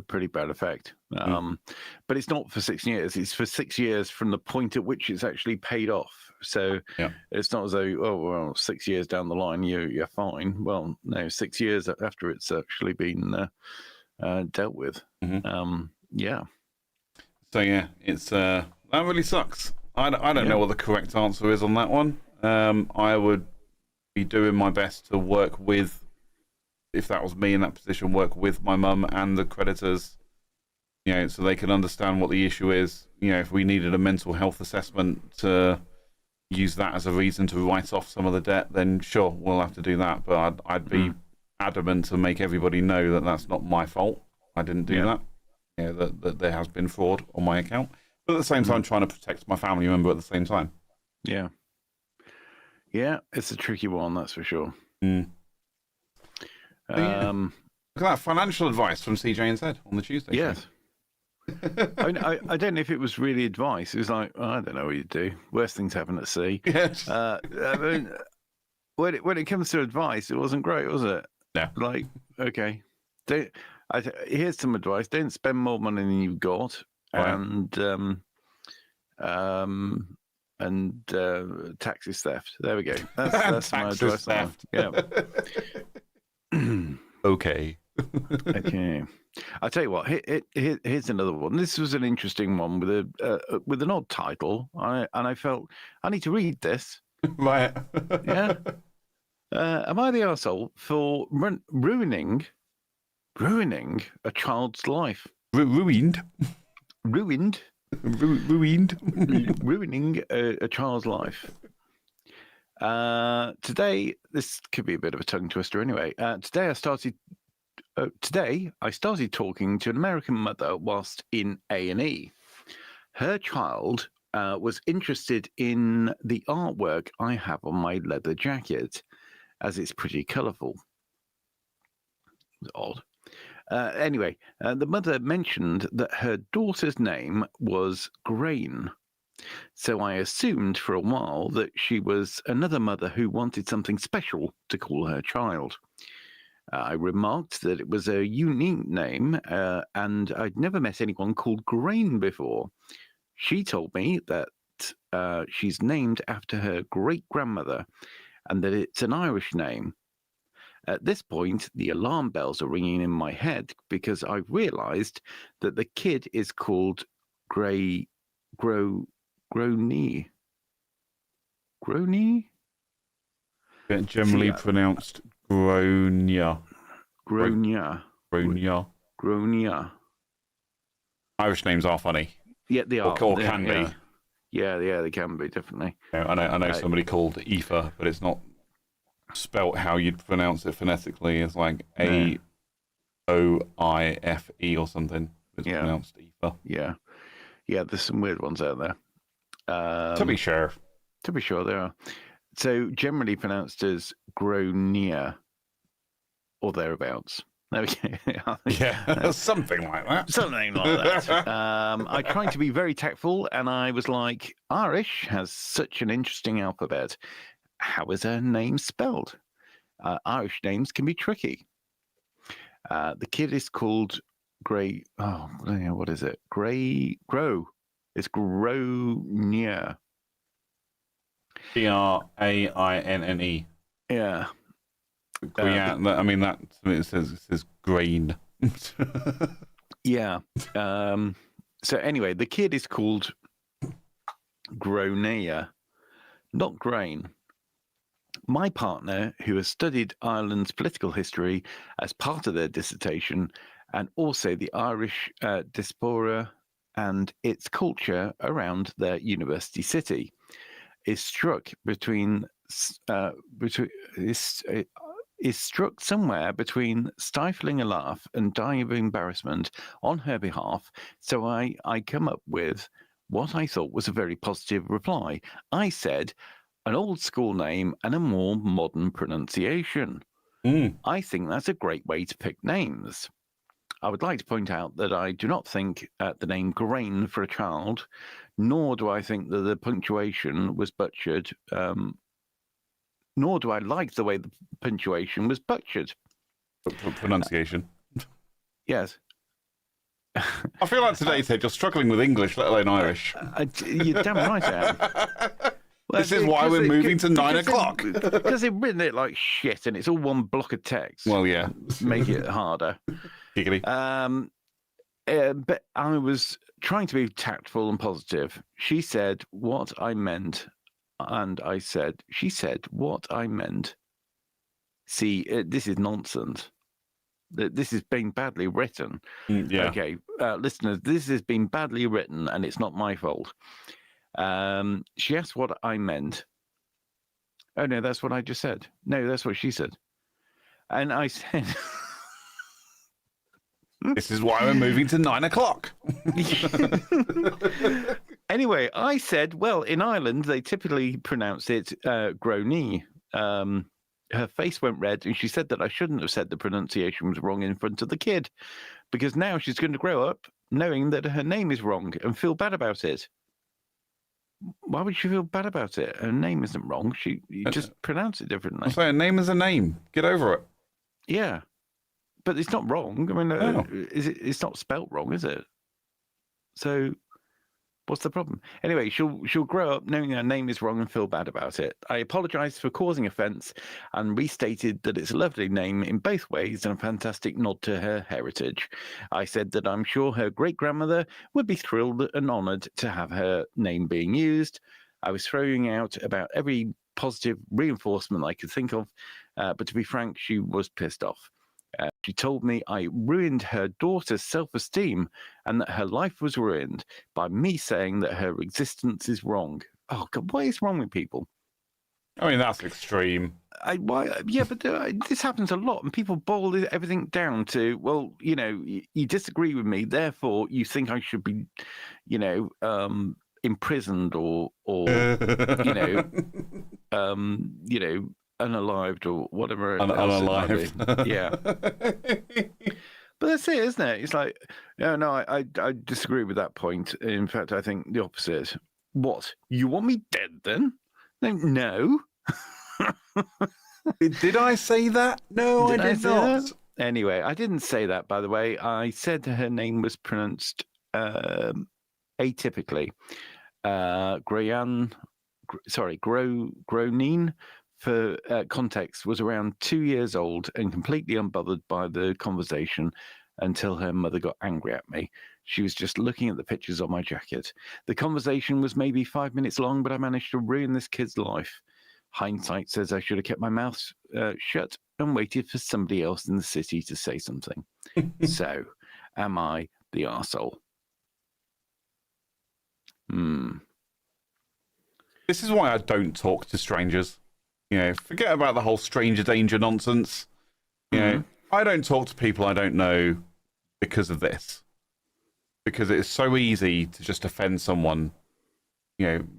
pretty bad effect. But it's not for 6 years. It's for 6 years from the point at which it's actually paid off. So it's not as though 6 years down the line you're fine. Well, no, 6 years after it's actually been dealt with. Yeah.
So yeah, it's that really sucks. I don't know what the correct answer is on that one. I would be doing my best to work with, if that was me in that position, work with my mum and the creditors, so they can understand what the issue is. If we needed a mental health assessment to use that as a reason to write off some of the debt, then sure, we'll have to do that. But I'd be adamant to make everybody know that that's not my fault. I didn't do that. Yeah, that there has been fraud on my account. But at the same time, trying to protect my family member at the same time.
Yeah. Yeah, it's a tricky one, that's for sure.
Mm. Look at that financial advice from CJ and Z on the Tuesday.
Yes. I don't know if it was really advice. It was like, oh, I don't know what you do. Worst things happen at sea.
Yes.
I mean, when it comes to advice, it wasn't great, was it?
No.
Like, okay, here's some advice: don't spend more money than you've got,
Right.
and taxes theft. There we go. That's my advice.
Theft.
Yeah.
Okay.
Okay. I'll tell you what. Here's another one. This was an interesting one with an odd title. I felt I need to read this.
Right.
Yeah. Am I the arsehole for ruining a child's life?
Ruined.
Ruined.
Ruined.
Ruining a child's life. Today, this could be a bit of a tongue twister anyway. Today I started talking to an American mother whilst in A&E. Her child was interested in the artwork I have on my leather jacket, as it's pretty colourful. It was odd. Anyway, the mother mentioned that her daughter's name was Grain. So I assumed for a while that she was another mother who wanted something special to call her child. I remarked that it was a unique name, and I'd never met anyone called Grain before. She told me that she's named after her great-grandmother and that it's an Irish name. At this point, the alarm bells are ringing in my head because I've realised that the kid is called Grony.
Generally pronounced Gronia.
Gronia.
Irish names are funny.
Yeah, they are.
Or can be.
Yeah, they can be, definitely.
I know somebody called Aoife, but it's not spelt how you'd pronounce it phonetically. It's like Aoife or something. It's pronounced Aoife.
Yeah. Yeah, there's some weird ones out there.
To be sure.
To be sure, there are. So generally pronounced as Gronia or thereabouts. There we go.
Yeah, something like that.
Something like that. I tried to be very tactful, and I was like, Irish has such an interesting alphabet. How is her name spelled? Irish names can be tricky. The kid is called Grey. Oh, what is it? Grow. It's Gronia.
Grainne.
Yeah.
I mean, that it says grain.
Yeah. So anyway, the kid is called Gronia, not Grain. My partner, who has studied Ireland's political history as part of their dissertation, and also the Irish diaspora and its culture around their university city, is struck somewhere between stifling a laugh and dying of embarrassment on her behalf. So I come up with what I thought was a very positive reply. I said, an old school name and a more modern pronunciation. I think that's a great way to pick names. I would like to point out that I do not think the name Grain for a child, nor do I think that the punctuation was butchered, nor do I like the way the punctuation was butchered.
Pronunciation.
Yes.
I feel like today, Ted, you're struggling with English, let alone Irish.
You're damn right I am. Well,
this is why we're moving to 9 o'clock.
Because they've written it like shit, and it's all one block of text.
Well, yeah.
Make it harder.
Giggly.
But I was trying to be tactful and positive. She said what I meant, and she said what I meant. See, this is nonsense. This is being badly written.
Yeah.
Okay, listeners, this has been badly written, and it's not my fault. She asked what I meant. Oh, no, that's what I just said. No, that's what she said. And I said,
This is why we're moving to 9 o'clock.
anyway, I said, well, in Ireland, they typically pronounce it Grony. Her face went red, and she said that I shouldn't have said the pronunciation was wrong in front of the kid, because now she's going to grow up knowing that her name is wrong and feel bad about it. Why would she feel bad about it? Her name isn't wrong. You just pronounce it differently.
I'm saying, name is a name. Get over it.
Yeah. But it's not wrong. I mean,
No.
it's not spelt wrong, is it? So what's the problem? Anyway, she'll grow up knowing her name is wrong and feel bad about it. I apologized for causing offense and restated that it's a lovely name in both ways and a fantastic nod to her heritage. I said that I'm sure her great-grandmother would be thrilled and honored to have her name being used. I was throwing out about every positive reinforcement I could think of, but to be frank, she was pissed off. She told me I ruined her daughter's self-esteem and that her life was ruined by me saying that her existence is wrong. Oh, God, what is wrong with people?
I mean, that's extreme.
But this happens a lot, and people boil everything down to, well, you disagree with me, therefore you think I should be, imprisoned or unalived or whatever.
Unalived.
Yeah. But that's it, isn't it? It's like, no, I disagree with that point. In fact, I think the opposite. What? You want me dead then? No.
Did I say that? No, I did not.
That? Anyway, I didn't say that, by the way. I said her name was pronounced atypically. Groneen, for context, was around 2 years old and completely unbothered by the conversation until her mother got angry at me. She was just looking at the pictures on my jacket. The conversation was maybe 5 minutes long, but I managed to ruin this kid's life. Hindsight says I should have kept my mouth shut and waited for somebody else in the city to say something. So, am I the arsehole?
This is why I don't talk to strangers. Forget about the whole stranger danger nonsense. I don't talk to people I don't know because of this. Because it's so easy to just offend someone.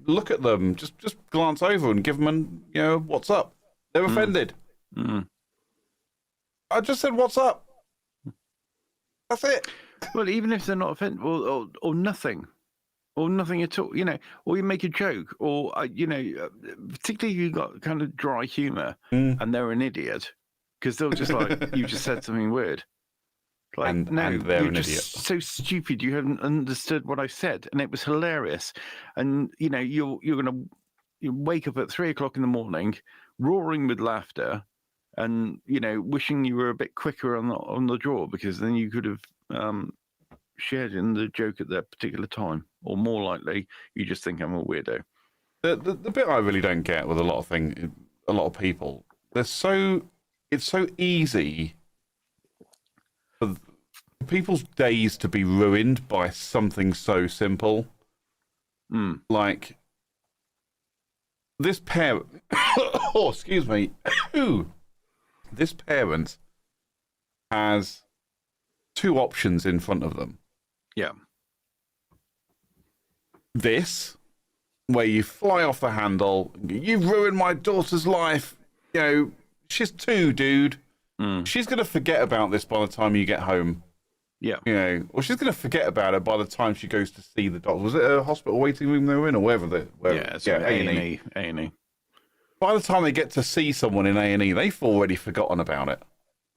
Look at them, just glance over and give them what's up. They're offended. I just said, what's up? That's it.
Well, even if they're not offended, or nothing. Or nothing at all, or you make a joke, or, particularly if you've got kind of dry humor and they're an idiot, because they'll just like, you just said something weird. Like,
and
no,
they're
you're
an
just
idiot.
so stupid, you haven't understood what I said, and it was hilarious. And, you're going to wake up at 3 o'clock in the morning, roaring with laughter, and, wishing you were a bit quicker on the draw, because then you could have shared in the joke at that particular time, or more likely you just think I'm a weirdo.
The bit I really don't get with a lot of people, it's so easy for people's days to be ruined by something so simple. Like this parent oh, excuse me. This parent has two options in front of them.
Yeah.
This, where you fly off the handle, you've ruined my daughter's life. She's 2, dude. She's going to forget about this by the time you get home.
Yeah.
Or she's going to forget about it by the time she goes to see the doctor. Was it a hospital waiting room they were in, or wherever?
A&E. A&E.
By the time they get to see someone in A&E, they've already forgotten about it.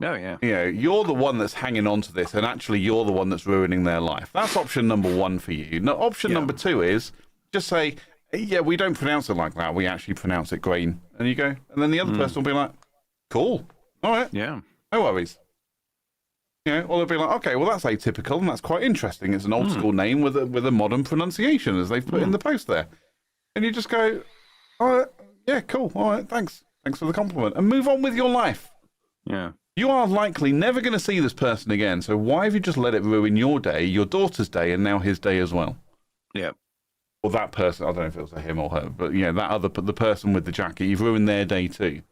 Oh, yeah.
You're the one that's hanging on to this, and actually you're the one that's ruining their life. That's option number 1 for you. Now, option number 2 is just say, yeah, we don't pronounce it like that. We actually pronounce it grain. And you go, and then the other person will be like, cool. All right.
Yeah.
No worries. Or they'll be like, okay, well, that's atypical, and that's quite interesting. It's an old school name with a modern pronunciation, as they've put in the post there. And you just go, all right, yeah, cool. All right, thanks. Thanks for the compliment. And move on with your life.
Yeah.
You are likely never going to see this person again, so why have you just let it ruin your day, your daughter's day, and now his day as well?
Yeah.
Or that person, I don't know if it was a him or her, but the person with the jacket, you've ruined their day too.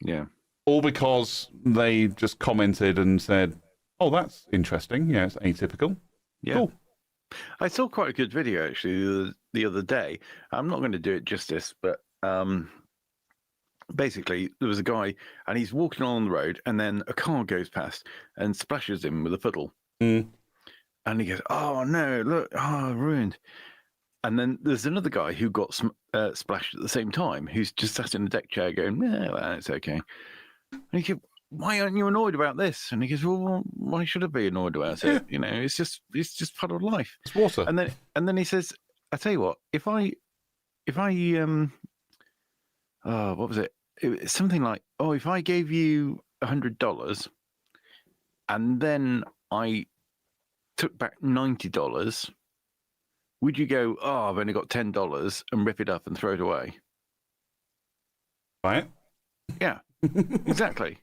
Yeah.
all because they just commented and said, "Oh, that's interesting. Yeah, it's atypical."
Yeah.
Cool.
I saw quite a good video actually the other day. I'm not going to do it justice, but basically there was a guy and he's walking along the road, and then a car goes past and splashes him with a puddle.
Mm.
And he goes, "Oh no, look, ruined." And then there's another guy who got splashed at the same time, who's just sat in a deck chair going, "Yeah, well, it's okay." And he goes, "Why aren't you annoyed about this?" And he goes, "Well, why should I be annoyed about it? You know, it's just part of life."
It's water.
And then he says, "I tell you what, if I what was it? It was something like, oh, if I gave you $100 and then I took back $90, would you go, oh, I've only got $10 and rip it up and throw it away?"
Right?
Yeah, exactly.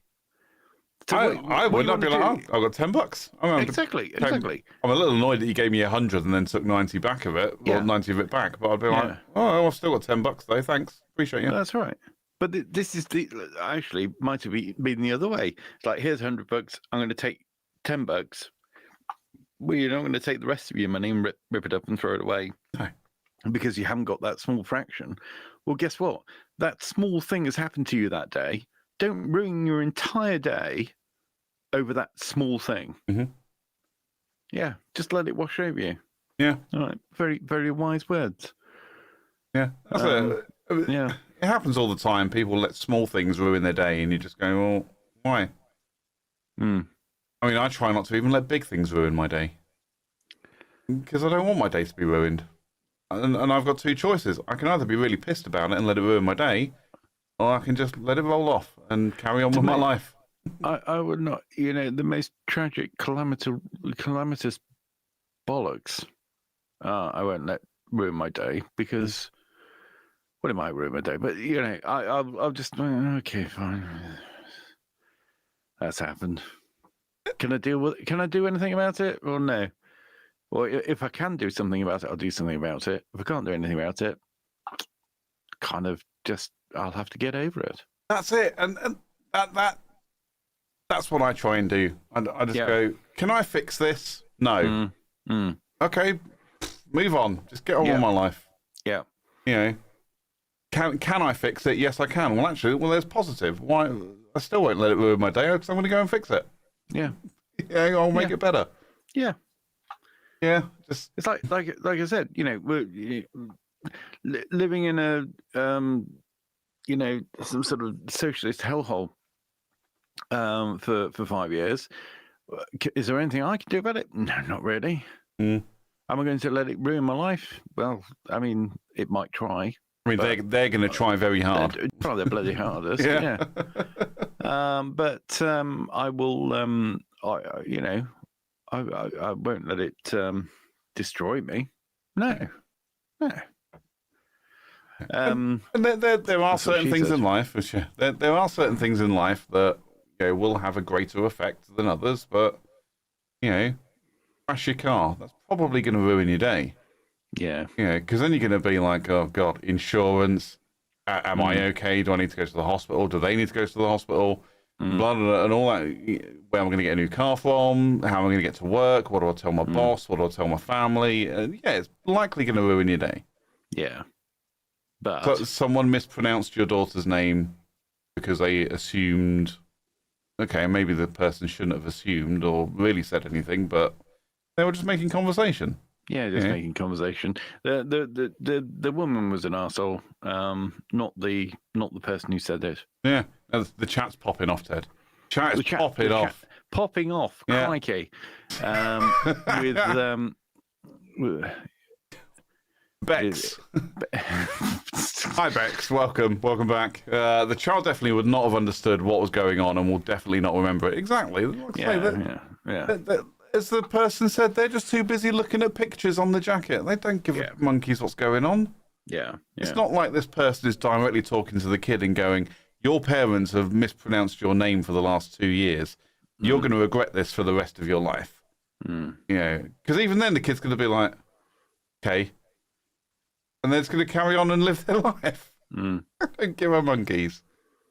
So
I would not be like, "Oh, I've got $10.
Exactly.
I'm a little annoyed that you gave me 100 and then took 90 back of it, or
Yeah.
90 of it back. But I'd be like,
Yeah.
"Oh, I've still got $10 though. Thanks, appreciate you."
That's right. But this is actually might have been the other way. It's like, here's $100. I'm going to take $10. Well, you're not going to take the rest of your money and rip it up and throw it away.
No.
Because you haven't got that small fraction. Well, guess what? That small thing has happened to you that day. Don't ruin your entire day over that small thing.
Mhm.
Yeah, just let it wash over you.
Yeah,
All right, very, very wise words.
yeah. That's
Yeah,
It happens all the time. People let small things ruin their day, and you just go, "Well, why?"
mm.
I mean, I try not to even let big things ruin my day, because I don't want my day to be ruined. And I've got two choices. I can either be really pissed about it and let it ruin my day, or I can just let it roll off and carry on with my life.
I would not. You know, the most tragic, calamitous bollocks. I won't let ruin my day because. Well, it might ruin my day, but you know, I'll just okay, fine. That's happened. Can I deal with? Can I do anything about it, or no? Well, if I can do something about it, I'll do something about it. If I can't do anything about it, kind of just I'll have to get over it.
That's it, and that's what I try and do. I just go, "Can I fix this? No. Okay, move on. Just get on with my life."
Yeah.
You know, can I fix it? Yes, I can. Well, actually, there's positive. Why? I still won't let it ruin my day because I'm going to go and fix it.
Yeah.
Yeah, I'll make it better.
Yeah.
Yeah, just
it's like I said, you know, we're living in a you know, some sort of socialist hellhole for 5 years. Is there anything I can do about it? No, not really. Am I going to let it ruin my life? Well, I mean, it might try.
I mean, they're going to try very hard.
Try their bloody hardest. Yeah. But I will. You know, I won't let it destroy me. No.
And there are certain things in life. There are certain things in life that will have a greater effect than others. But crash your car. That's probably going to ruin your day.
Yeah.
Because then you're going to be like, oh God, insurance. Am I okay? Do I need to go to the hospital? Do they need to go to the hospital? Blah, blah, blah, and all that. Where am I going to get a new car from? How am I going to get to work? What do I tell my boss? What do I tell my family? It's likely going to ruin your day.
Yeah. But
so someone mispronounced your daughter's name because they assumed. Okay, maybe the person shouldn't have assumed or really said anything, but they were just making conversation.
Yeah, just making conversation. The woman was an arsehole, not the person who said it.
Yeah, the chat's popping off, Ted. Chat is popping off.
Popping off,
yeah.
crikey. With
Bex. Hi, Bex. Welcome back. The child definitely would not have understood what was going on and will definitely not remember it. Exactly. As the person said, they're just too busy looking at pictures on the jacket. They don't give a monkeys what's going on.
Yeah.
It's not like this person is directly talking to the kid and going, your parents have mispronounced your name for the last 2 years. You're going to regret this for the rest of your life. Because even then the kid's going to be like, okay. And they're just going to carry on and live their life. Don't give a monkeys.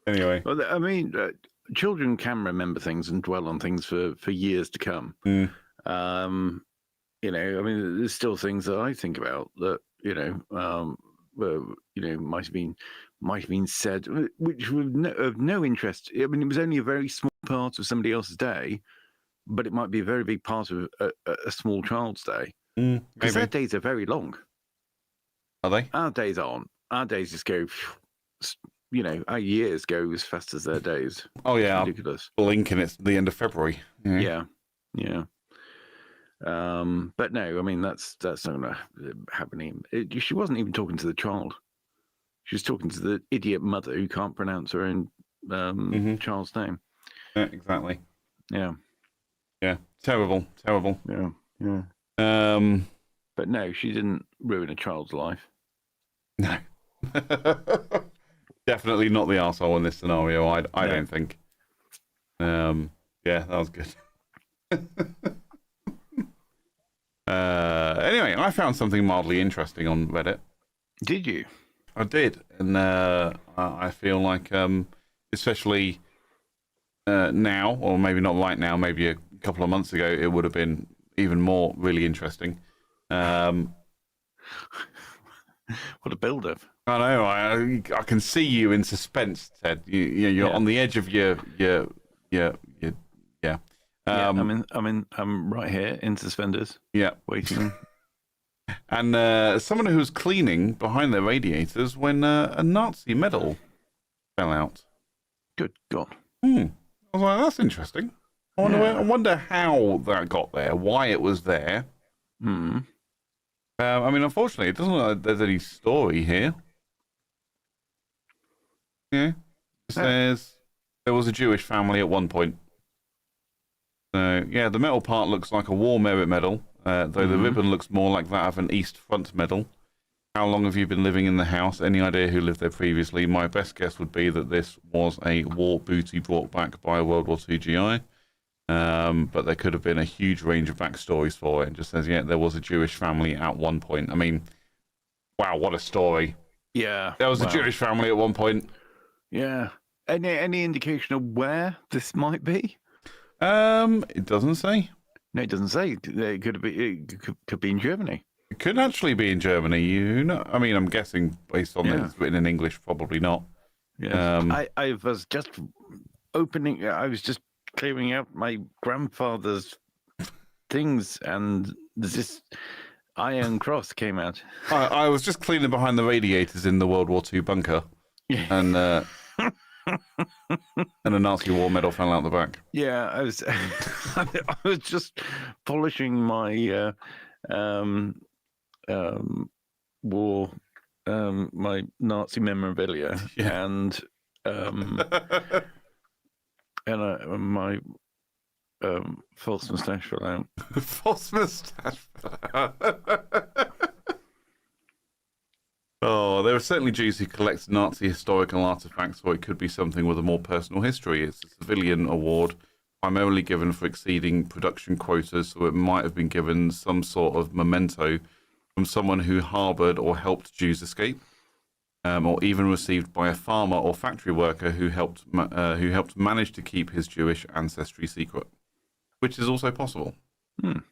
Anyway.
Well, I mean, children can remember things and dwell on things for years to come. You know, I mean, there's still things that I think about that, you know, were, you know, might have been said, which were of no interest. I mean, it was only a very small part of somebody else's day, but it might be a very big part of a small child's day. Because their days are very long.
Are they?
Our days aren't. Our days just go, you know, our years go as fast as their days.
Oh, yeah.
It's ridiculous.
Blinking, it's the end of February.
Yeah. But no, I mean, that's not going to happen. She wasn't even talking to the child. She was talking to the idiot mother who can't pronounce her own child's name.
Yeah, exactly.
Yeah.
Yeah. Terrible.
Yeah. But no, she didn't ruin a child's life.
No. Definitely not the arsehole in this scenario, I don't think. Yeah, that was good. Anyway, I found something mildly interesting on Reddit.
Did you?
I did, and I feel like, especially now, or maybe not right now, maybe a couple of months ago, it would have been even more really interesting.
What a build-up!
I know. I can see you in suspense, Ted. You're on the edge of your.
I'm right here in suspenders.
Yeah,
waiting.
And someone who was cleaning behind their radiators when a Nazi medal fell out.
Good God.
I was like, that's interesting. I wonder how that got there, why it was there. I mean, unfortunately, it doesn't look like there's any story here. Yeah. It says there was a Jewish family at one point. So, yeah, the metal part looks like a War Merit Medal, though the ribbon looks more like that of an East Front Medal. How long have you been living in the house? Any idea who lived there previously? My best guess would be that this was a war booty brought back by a World War II GI. But there could have been a huge range of backstories for it. It just says, yeah, there was a Jewish family at one point. I mean, wow, what a story.
Yeah.
There was a Jewish family at one point.
Yeah. Any indication of where this might be?
It doesn't say.
No, it doesn't say. It could be in Germany.
It could actually be in Germany. You know, I mean, I'm guessing based on it's written in English, probably not.
Yeah. I was just opening. I was just clearing out my grandfather's things, and this Iron Cross came out.
I was just cleaning behind the radiators in the World War II bunker, and and a Nazi war medal fell out the back.
Yeah, I was I was just polishing my my Nazi memorabilia and my false moustache fell out.
False moustache fell out. Oh, there are certainly Jews who collect Nazi historical artifacts, or it could be something with a more personal history. It's a civilian award, primarily given for exceeding production quotas, so it might have been given some sort of memento from someone who harboured or helped Jews escape, or even received by a farmer or factory worker who helped manage to keep his Jewish ancestry secret, which is also possible. The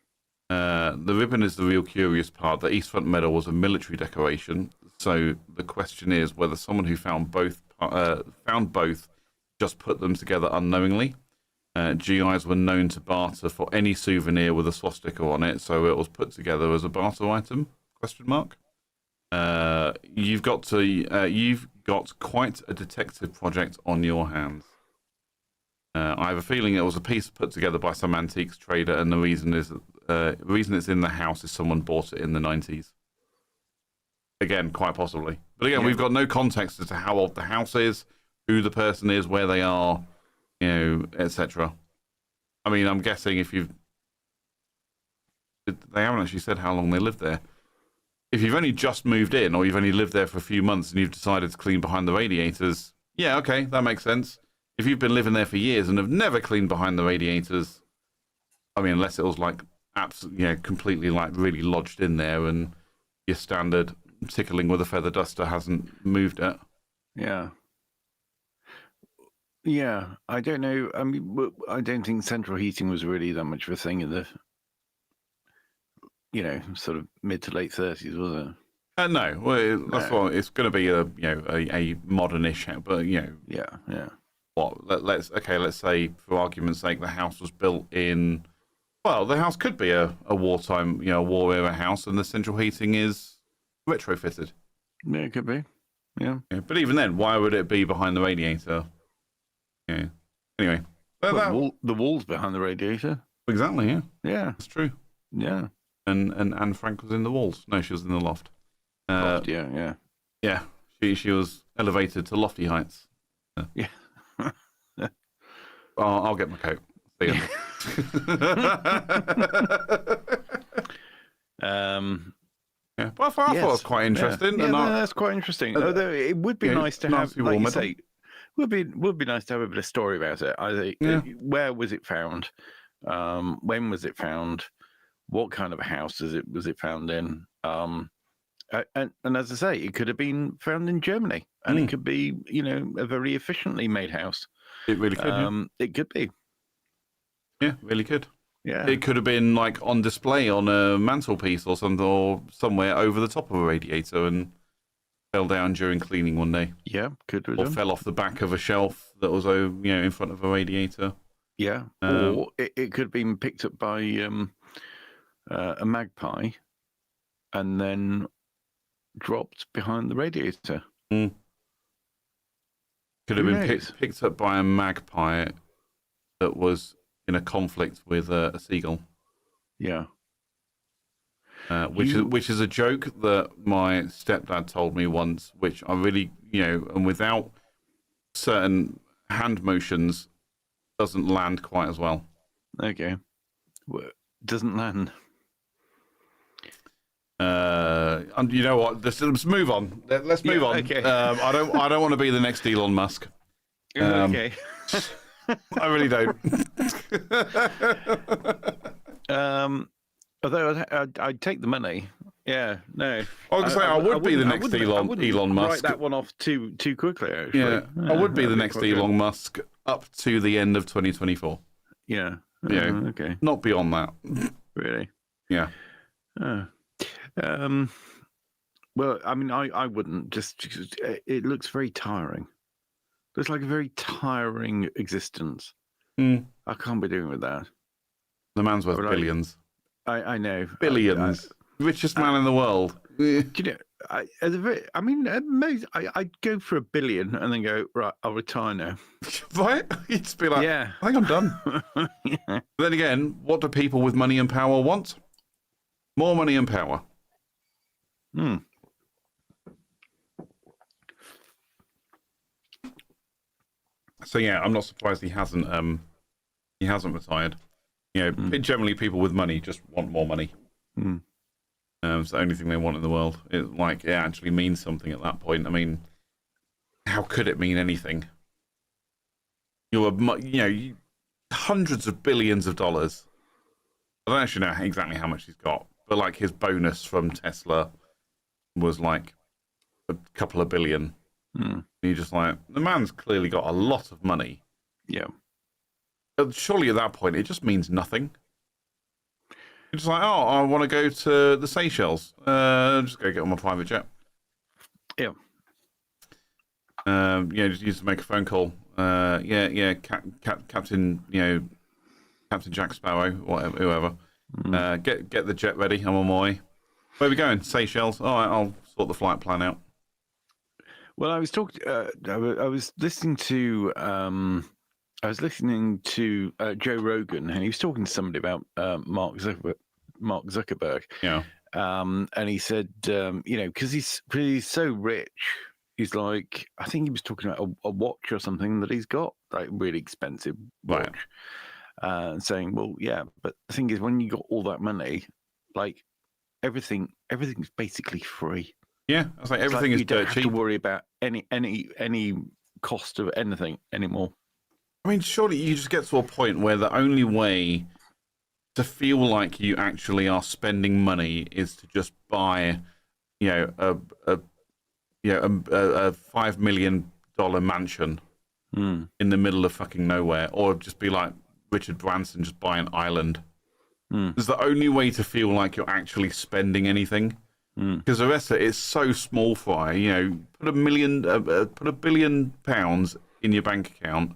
ribbon is the real curious part. The East Front Medal was a military decoration, so the question is whether someone who found both just put them together unknowingly. GIs were known to barter for any souvenir with a swastika on it, so it was put together as a barter item? Question mark. You've got quite a detective project on your hands. I have a feeling it was a piece put together by some antiques trader, and the reason it's in the house is someone bought it in the 90s. Again, quite possibly. But again, we've got no context as to how old the house is, who the person is, where they are, etc. I mean, I'm guessing they haven't actually said how long they lived there. If you've only just moved in, or you've only lived there for a few months and you've decided to clean behind the radiators, yeah, okay, that makes sense. If you've been living there for years and have never cleaned behind the radiators, I mean, unless it was like absolutely, completely like really lodged in there, and your standard tickling with a feather duster hasn't moved it.
Yeah. Yeah, I don't know. I mean, I don't think central heating was really that much of a thing in the, sort of mid to late 30s, was it?
No, well, that's
No.
what it's going to be a modernish, but
Yeah.
what? Let's say for argument's sake, the house was built in. Well, the house could be a wartime, war era house, and the central heating is retrofitted.
Yeah, it could be. Yeah.
Yeah, but even then, why would it be behind the radiator? Yeah. Anyway,
The walls behind the radiator.
exactly. Yeah,
Yeah.
that's true.
Yeah.
And Anne Frank was in the walls. No, she was in the loft.
Loft, yeah.
Yeah, she was elevated to lofty heights.
Yeah.
I'll get my coat. See you. Yeah, but I thought it was quite interesting.
Yeah,
and
that's quite interesting. Although it would be nice to have, like you say, would be nice to have a bit of story about it. I think, where was it found? When was it found? What kind of a house was it found in? And as I say, it could have been found in Germany, and it could be, a very efficiently made house.
It really could.
It could be.
Yeah, really could.
Yeah.
It could have been like on display on a mantelpiece or something, or somewhere over the top of a radiator and fell down during cleaning one day.
Yeah, could have
Or
done.
fell off the back of a shelf that was, in front of a radiator.
Yeah. Or it could have been picked up by a magpie and then dropped behind the radiator.
Could have
Who
been
knows?
picked up by a magpie that was in a conflict with a seagull.
Yeah.
Which is a joke that my stepdad told me once, which I really, and without certain hand motions, doesn't land quite as well.
Okay. Doesn't land.
And you know what? Let's move on. Let's move on.
Okay.
I don't want to be the next Elon Musk.
Okay.
I really don't.
Although I'd take the money. Yeah, no.
I was gonna say I would be the next Elon
Write
Musk.
that one off too quickly. Actually.
Yeah, I would be the
that'd
next
quite good.
Elon Musk up to the end of 2024.
Yeah.
Yeah.
Okay.
Not beyond that.
Really.
Yeah.
Well, I mean, I wouldn't. Just it looks very tiring. Looks like a very tiring existence.
Mm.
I can't be doing with that.
The man's worth
Right.
billions.
I know.
Billions. Richest man in the world.
Do you know? I'd go for $1 billion and then go, right, I'll retire now.
Right? You'd just be like,
Yeah.
I think I'm done.
Yeah.
Then again, what do people with money and power want? More money and power.
Hmm.
So yeah, I'm not surprised he hasn't retired. Generally people with money just want more money.
Hmm.
It's the only thing they want in the world. It actually means something at that point. I mean, how could it mean anything? Hundreds of billions of dollars. I don't actually know exactly how much he's got, but like his bonus from Tesla was like a couple of billion.
Hmm.
You're just like, the man's clearly got a lot of money.
Yeah.
But surely at that point, it just means nothing. You're just like, oh, I want to go to the Seychelles. Just go get on my private jet.
Yeah.
Just use to make a phone call. Captain, Captain Jack Sparrow, whatever, whoever. Get the jet ready. I'm on my way. Where are we going? Seychelles. All right, I'll sort the flight plan out.
Well, I was talking. I was listening to. Joe Rogan, and he was talking to somebody about Mark Zuckerberg.
Yeah.
And he said, because he's so rich, he's like, I think he was talking about a watch or something that he's got, like really expensive watch.
Right.
Saying, well, yeah, but the thing is, when you got all that money, like everything's basically free.
Yeah, I was like, everything
you
is
don't
dirt
have
cheap.
to worry about any cost of anything anymore.
I mean, surely you just get to a point where the only way to feel like you actually are spending money is to just buy, a $5 million mansion
Mm.
in the middle of fucking nowhere, or just be like Richard Branson, just buy an island.
Mm.
It's the only way to feel like you're actually spending anything. Because the rest of it is so small fry. You know, put £1 billion in your bank account,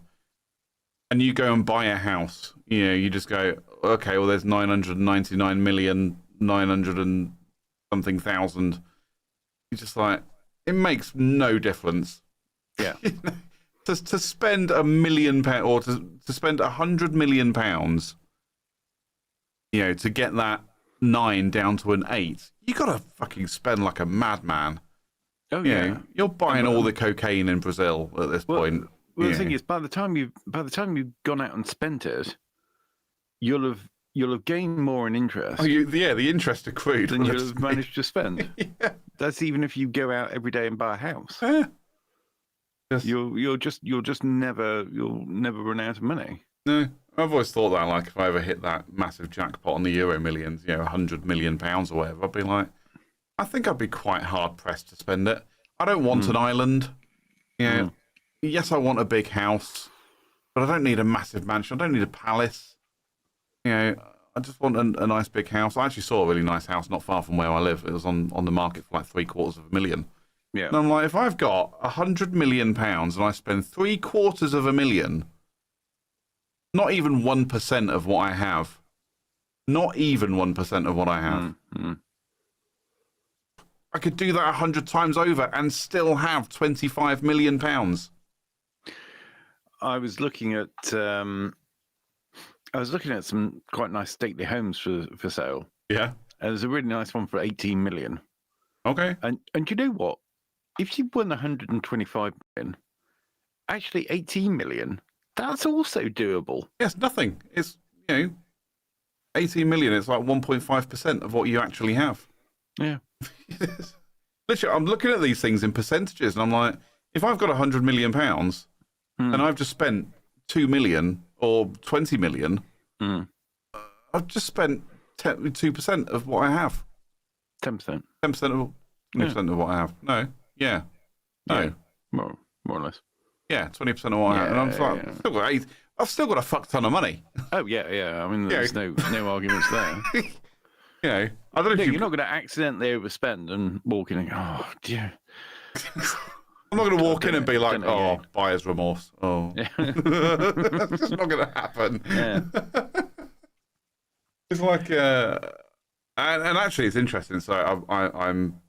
and you go and buy a house. You know, you just go, okay, well, there's 999,900 and something thousand. You're just like, it makes no difference.
Yeah.
To spend £1 million or to spend £100 million, you know, to get that 9 down to an 8, you gotta fucking spend like a madman.
Oh
You
yeah.
know, you're buying all the cocaine in Brazil at this point.
Well, the
you
thing
know.
is, by the time you've gone out and spent it, you'll have gained more in interest
The interest accrued
than you'll have managed to spend.
Yeah.
That's even if you go out every day and buy a house.
Yeah. Yes.
You'll never run out of money.
No, I've always thought that, like, if I ever hit that massive jackpot on the Euro Millions, you know, £100 million or whatever, I'd be like, I think I'd be quite hard pressed to spend it. I don't want an island. You know, yes, I want a big house, but I don't need a massive mansion. I don't need a palace. You know, I just want a nice big house. I actually saw a really nice house not far from where I live. It was on the market for like £750,000.
Yeah.
And I'm like, if I've got £100 million and I spend £750,000, not even 1% of what I have, I could do that 100 times over and still have £25 million.
I was looking at some quite nice stately homes for sale.
Yeah.
And there's a really nice one for 18 million.
Okay.
And you know what? If you won 125 million, actually 18 million, that's also doable.
Yes, nothing. It's, you know, 18 million. It's like 1.5% of what you actually have.
Yeah.
Literally, I'm looking at these things in percentages, and I'm like, if I've got £100 million and I've just spent 2 million or 20 million, I've just spent 2% of what I have.
10%.
10% of what I have. No. Yeah. No.
Yeah. More or less.
Yeah, 20% of what I have. And I'm like, I've still got a fuck ton of money.
Oh yeah. I mean, there's no arguments there.
You know, I don't know if
you're not going to accidentally overspend and walk in and go, oh dear.
I'm not going to walk in and be like,
yeah.
buyer's remorse. Oh,
Yeah.
that's just not going to happen.
Yeah.
It's like, and actually, it's interesting. So I'm,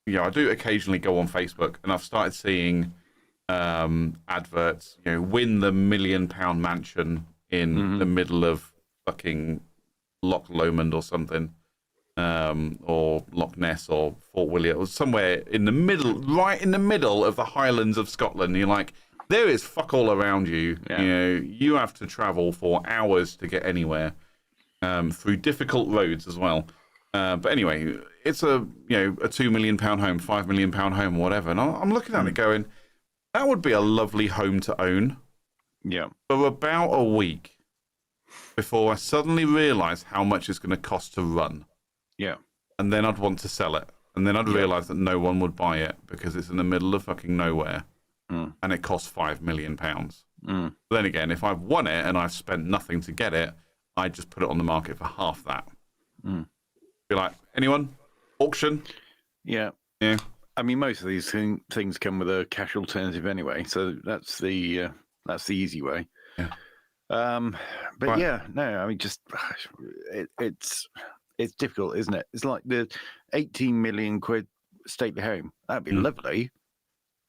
I do occasionally go on Facebook, and I've started seeing adverts. You know, win the £1 million mansion in the middle of fucking Loch Lomond or something, or Loch Ness or Fort William, or somewhere in the middle, right in the middle of the Highlands of Scotland. You're like, there is fuck all around you.
Yeah.
You know, you have to travel for hours to get anywhere, through difficult roads as well. But anyway, it's a £2 million home, £5 million home, or whatever. And I'm looking at it going, that would be a lovely home to own.
Yeah.
For about a week before I suddenly realise how much it's going to cost to run.
Yeah.
And then I'd want to sell it. And then I'd realise that no one would buy it because it's in the middle of fucking nowhere. And it costs £5 million. But then again, if I've won it and I've spent nothing to get it, I'd just put it on the market for half that. Be like, anyone? Auction?
Yeah.
Yeah.
I mean, most of these things come with a cash alternative anyway, so that's the easy way.
Yeah.
But
Right.
yeah, no, I mean, just it's difficult, isn't it? It's like the 18 million quid stately home. That'd be lovely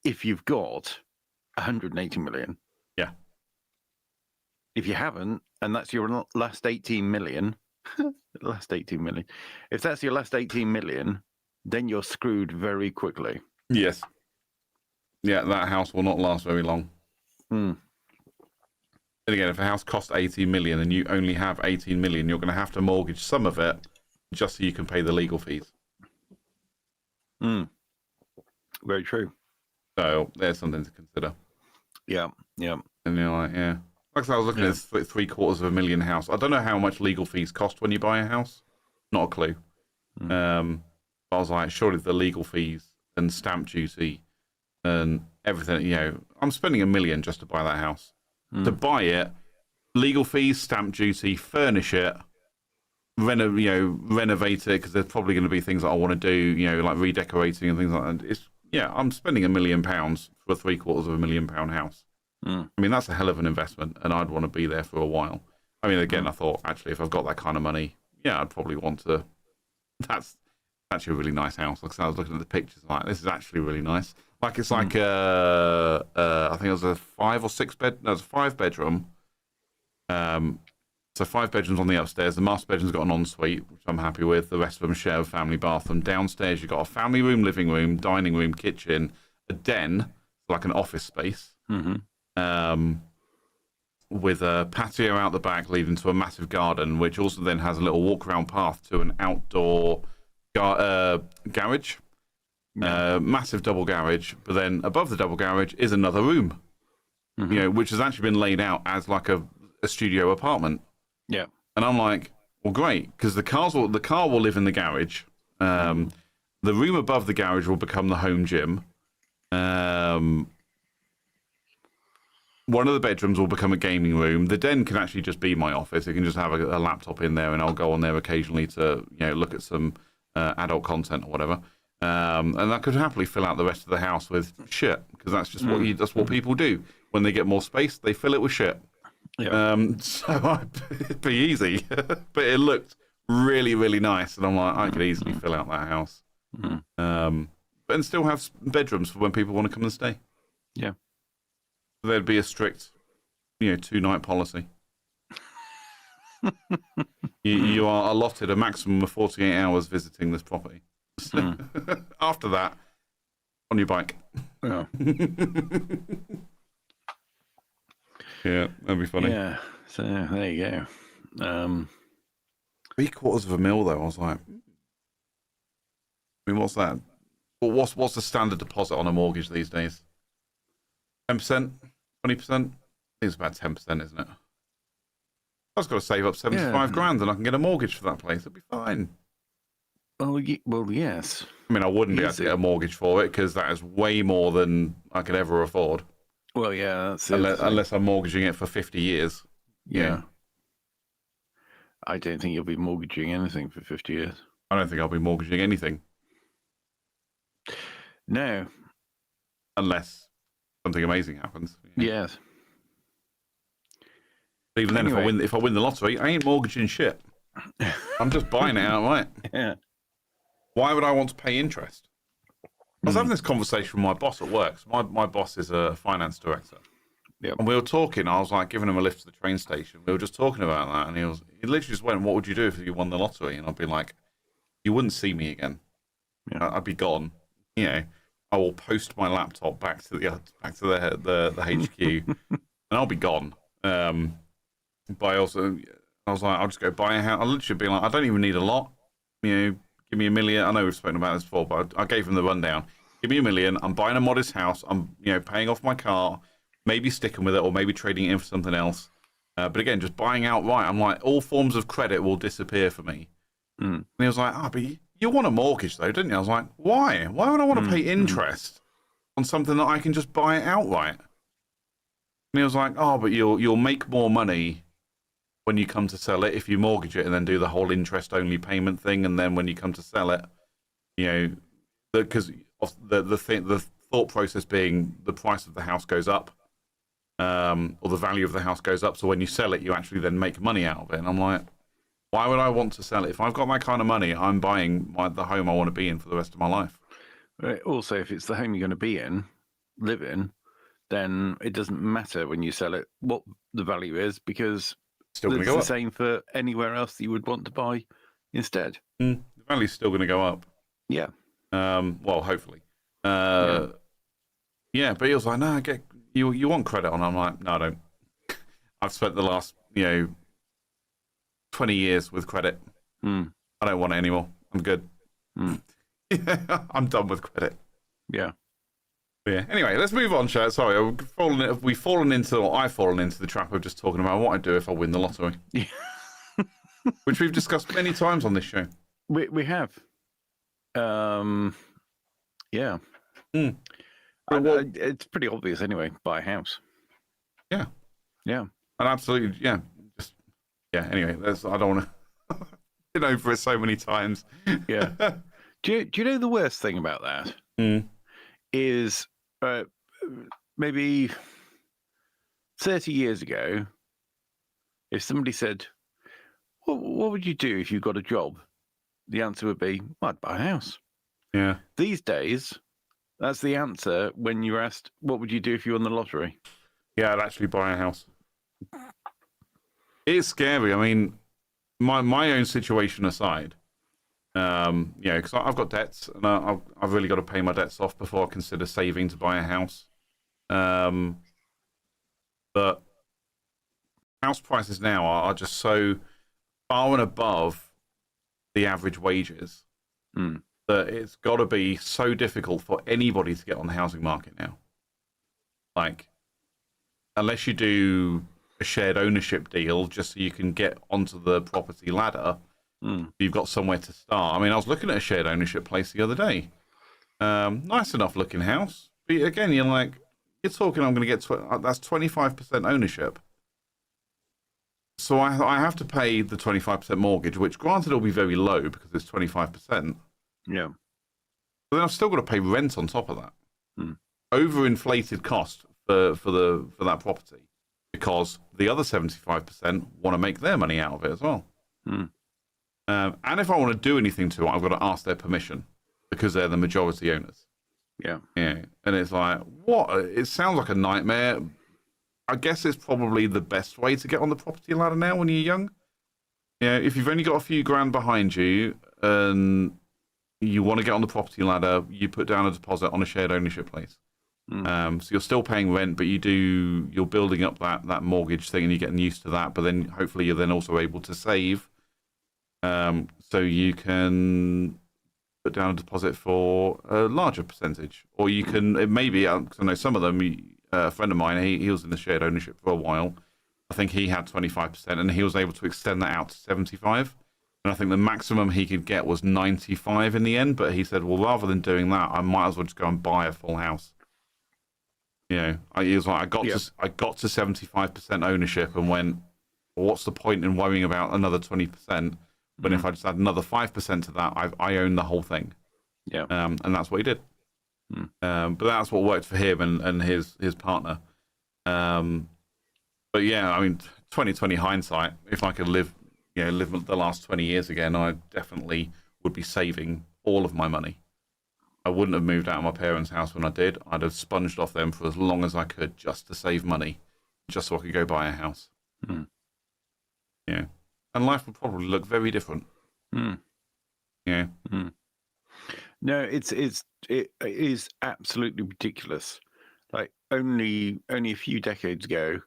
if you've got 180 million.
Yeah.
If you haven't, and that's your last 18 million, if that's your last 18 million, then you're screwed very quickly.
Yes. Yeah, that house will not last very long. And again, if a house costs 18 million and you only have 18 million, you're going to have to mortgage some of it just so you can pay the legal fees.
Very true.
So there's something to consider.
Yeah.
And you're like, yeah. Like I said, I was looking at this £750,000 house. I don't know how much legal fees cost when you buy a house. Not a clue. I was like, surely the legal fees and stamp duty and everything. I'm spending $1 million just to buy that house. To buy it, legal fees, stamp duty, furnish it, renovate it, because there's probably going to be things that I want to do, like redecorating and things like that. I'm spending £1 million for a £750,000 house. I mean, that's a hell of an investment, and I'd want to be there for a while. I mean, again, I thought, actually, if I've got that kind of money, I'd probably want to. That's actually a really nice house. Like I was looking at the pictures, like, this is actually really nice. Like, it's like I think it was a 5 or 6 bed. No, it's a 5 bedroom. So 5 bedrooms on the upstairs. The master bedroom's got an ensuite, which I'm happy with. The rest of them share a family bathroom. Downstairs, you've got a family room, living room, dining room, kitchen, a den, like an office space, with a patio out the back leading to a massive garden, which also then has a little walk-around path to an outdoor garage. Massive double garage, but then above the double garage is another room, which has actually been laid out as like a studio apartment.
Yeah.
And I'm like, well, great, because the car will live in the garage. The room above the garage will become the home gym. One of the bedrooms will become a gaming room. The den can actually just be my office. It can just have a laptop in there, and I'll go on there occasionally to look at some adult content or whatever. And I could happily fill out the rest of the house with shit, because that's just that's what people do. When they get more space, they fill it with shit.
Yeah.
So it'd be easy, but it looked really, really nice, and I'm like, I could easily fill out that house, and still have bedrooms for when people want to come and stay.
Yeah.
There'd be a strict, 2-night policy. you are allotted a maximum of 48 hours visiting this property. After that, on your bike.
Yeah.
Yeah, that'd be funny.
Yeah. So there you go.
$750,000 though. I was like, I mean, what's that? Well, what's the standard deposit on a mortgage these days? 10%, 20%. I think it's about 10%, isn't it? I've just got to save up 75 grand, and I can get a mortgage for that place. It'll be fine.
Well, yes.
I mean, I wouldn't be able to get a mortgage for it, because that is way more than I could ever afford.
Well, yeah, that's
unless I'm mortgaging it for 50 years.
Yeah. I don't think you'll be mortgaging anything for 50 years.
I don't think I'll be mortgaging anything.
No.
Unless something amazing happens.
Yes.
But even then, if I win the lottery, I ain't mortgaging shit. I'm just buying it outright.
Yeah.
Why would I want to pay interest? I was having this conversation with my boss at work. So my boss is a finance director.
Yep.
And we were talking. I was like giving him a lift to the train station. We were just talking about that, and he literally just went, "What would you do if you won the lottery?" And I'd be like, "You wouldn't see me again.
Yeah.
I'd be gone. I will post my laptop back to the HQ, and I'll be gone." But I was like, I'll just go buy a house. I'll literally be like, I don't even need a lot. Give me $1 million. I know we've spoken about this before, but I gave him the rundown. Give me $1 million. I'm buying a modest house. I'm paying off my car, maybe sticking with it, or maybe trading it in for something else. But again, just buying outright. I'm like, all forms of credit will disappear for me. And he was like, but you want a mortgage though, didn't you? I was like, why? Why would I want to pay interest on something that I can just buy outright? And he was like, but you'll make more money when you come to sell it if you mortgage it and then do the whole interest-only payment thing, and then when you come to sell it, because the thought process being the price of the house goes up, or the value of the house goes up, so when you sell it, you actually then make money out of it. And I'm like, why would I want to sell it? If I've got that kind of money, I'm buying the home I want to be in for the rest of my life.
Right. Also, if it's the home you're going to live in, then it doesn't matter when you sell it what the value is, because
Still going to
it's
go
the
up.
same for anywhere else that you would want to buy instead.
The value's still going to go up.
Yeah.
Well, hopefully. But he was like, no, you want credit on? I'm like, no, I don't. I've spent the last 20 years with credit. I don't want it anymore. I'm good. I'm done with credit.
Yeah.
Yeah. Anyway, let's move on, Chat. Sorry, I've fallen into the trap of just talking about what I'd do if I win the lottery. Which we've discussed many times on this show.
We have. Yeah. It's pretty obvious anyway. Buy a house.
Yeah.
Yeah.
And absolutely, yeah. Just yeah. Anyway, I don't want to been over it so many times.
Yeah. Do you know the worst thing about that is maybe 30 years ago, if somebody said, what would you do if you got a job? The answer would be, well, I'd buy a house.
Yeah.
These days, that's the answer when you're asked, what would you do if you won the lottery?
Yeah, I'd actually buy a house. It's scary. I mean, my own situation aside, because I've got debts and I've really got to pay my debts off before I consider saving to buy a house. But house prices now are just so far and above the average wages that it's got to be so difficult for anybody to get on the housing market now. Like, unless you do a shared ownership deal just so you can get onto the property ladder, you've got somewhere to start. I mean, I was looking at a shared ownership place the other day. Nice enough looking house. But again, you're talking, I'm going to get, that's 25% ownership. So I have to pay the 25% mortgage, which granted will be very low because it's 25%.
Yeah.
But then I've still got to pay rent on top of that. Overinflated cost for that property because the other 75% want to make their money out of it as well. And if I want to do anything to it, I've got to ask their permission because they're the majority owners.
Yeah.
Yeah. And it's like, what? It sounds like a nightmare. I guess it's probably the best way to get on the property ladder now when you're young. Yeah. If you've only got a few grand behind you and you want to get on the property ladder, you put down a deposit on a shared ownership place. So you're still paying rent, but you're building up that mortgage thing and you're getting used to that. But then hopefully you're then also able to save. So you can put down a deposit for a larger percentage, or you can, it may be, because I know some of them, a friend of mine, he was in the shared ownership for a while. I think he had 25% and he was able to extend that out to 75. And I think the maximum he could get was 95 in the end. But he said, well, rather than doing that, I might as well just go and buy a full house. You know, he was like, I got to 75% ownership and went, well, what's the point in worrying about another 20%? But if I just add another 5% to that, I own the whole thing.
Yeah.
And that's what he did. But that's what worked for him and his partner. But yeah, I mean, 2020 hindsight, if I could live the last 20 years again, I definitely would be saving all of my money. I wouldn't have moved out of my parents' house when I did. I'd have sponged off them for as long as I could just to save money, just so I could go buy a house. Yeah. And life would probably look very different. Yeah.
No, it is absolutely ridiculous. Like only a few decades ago,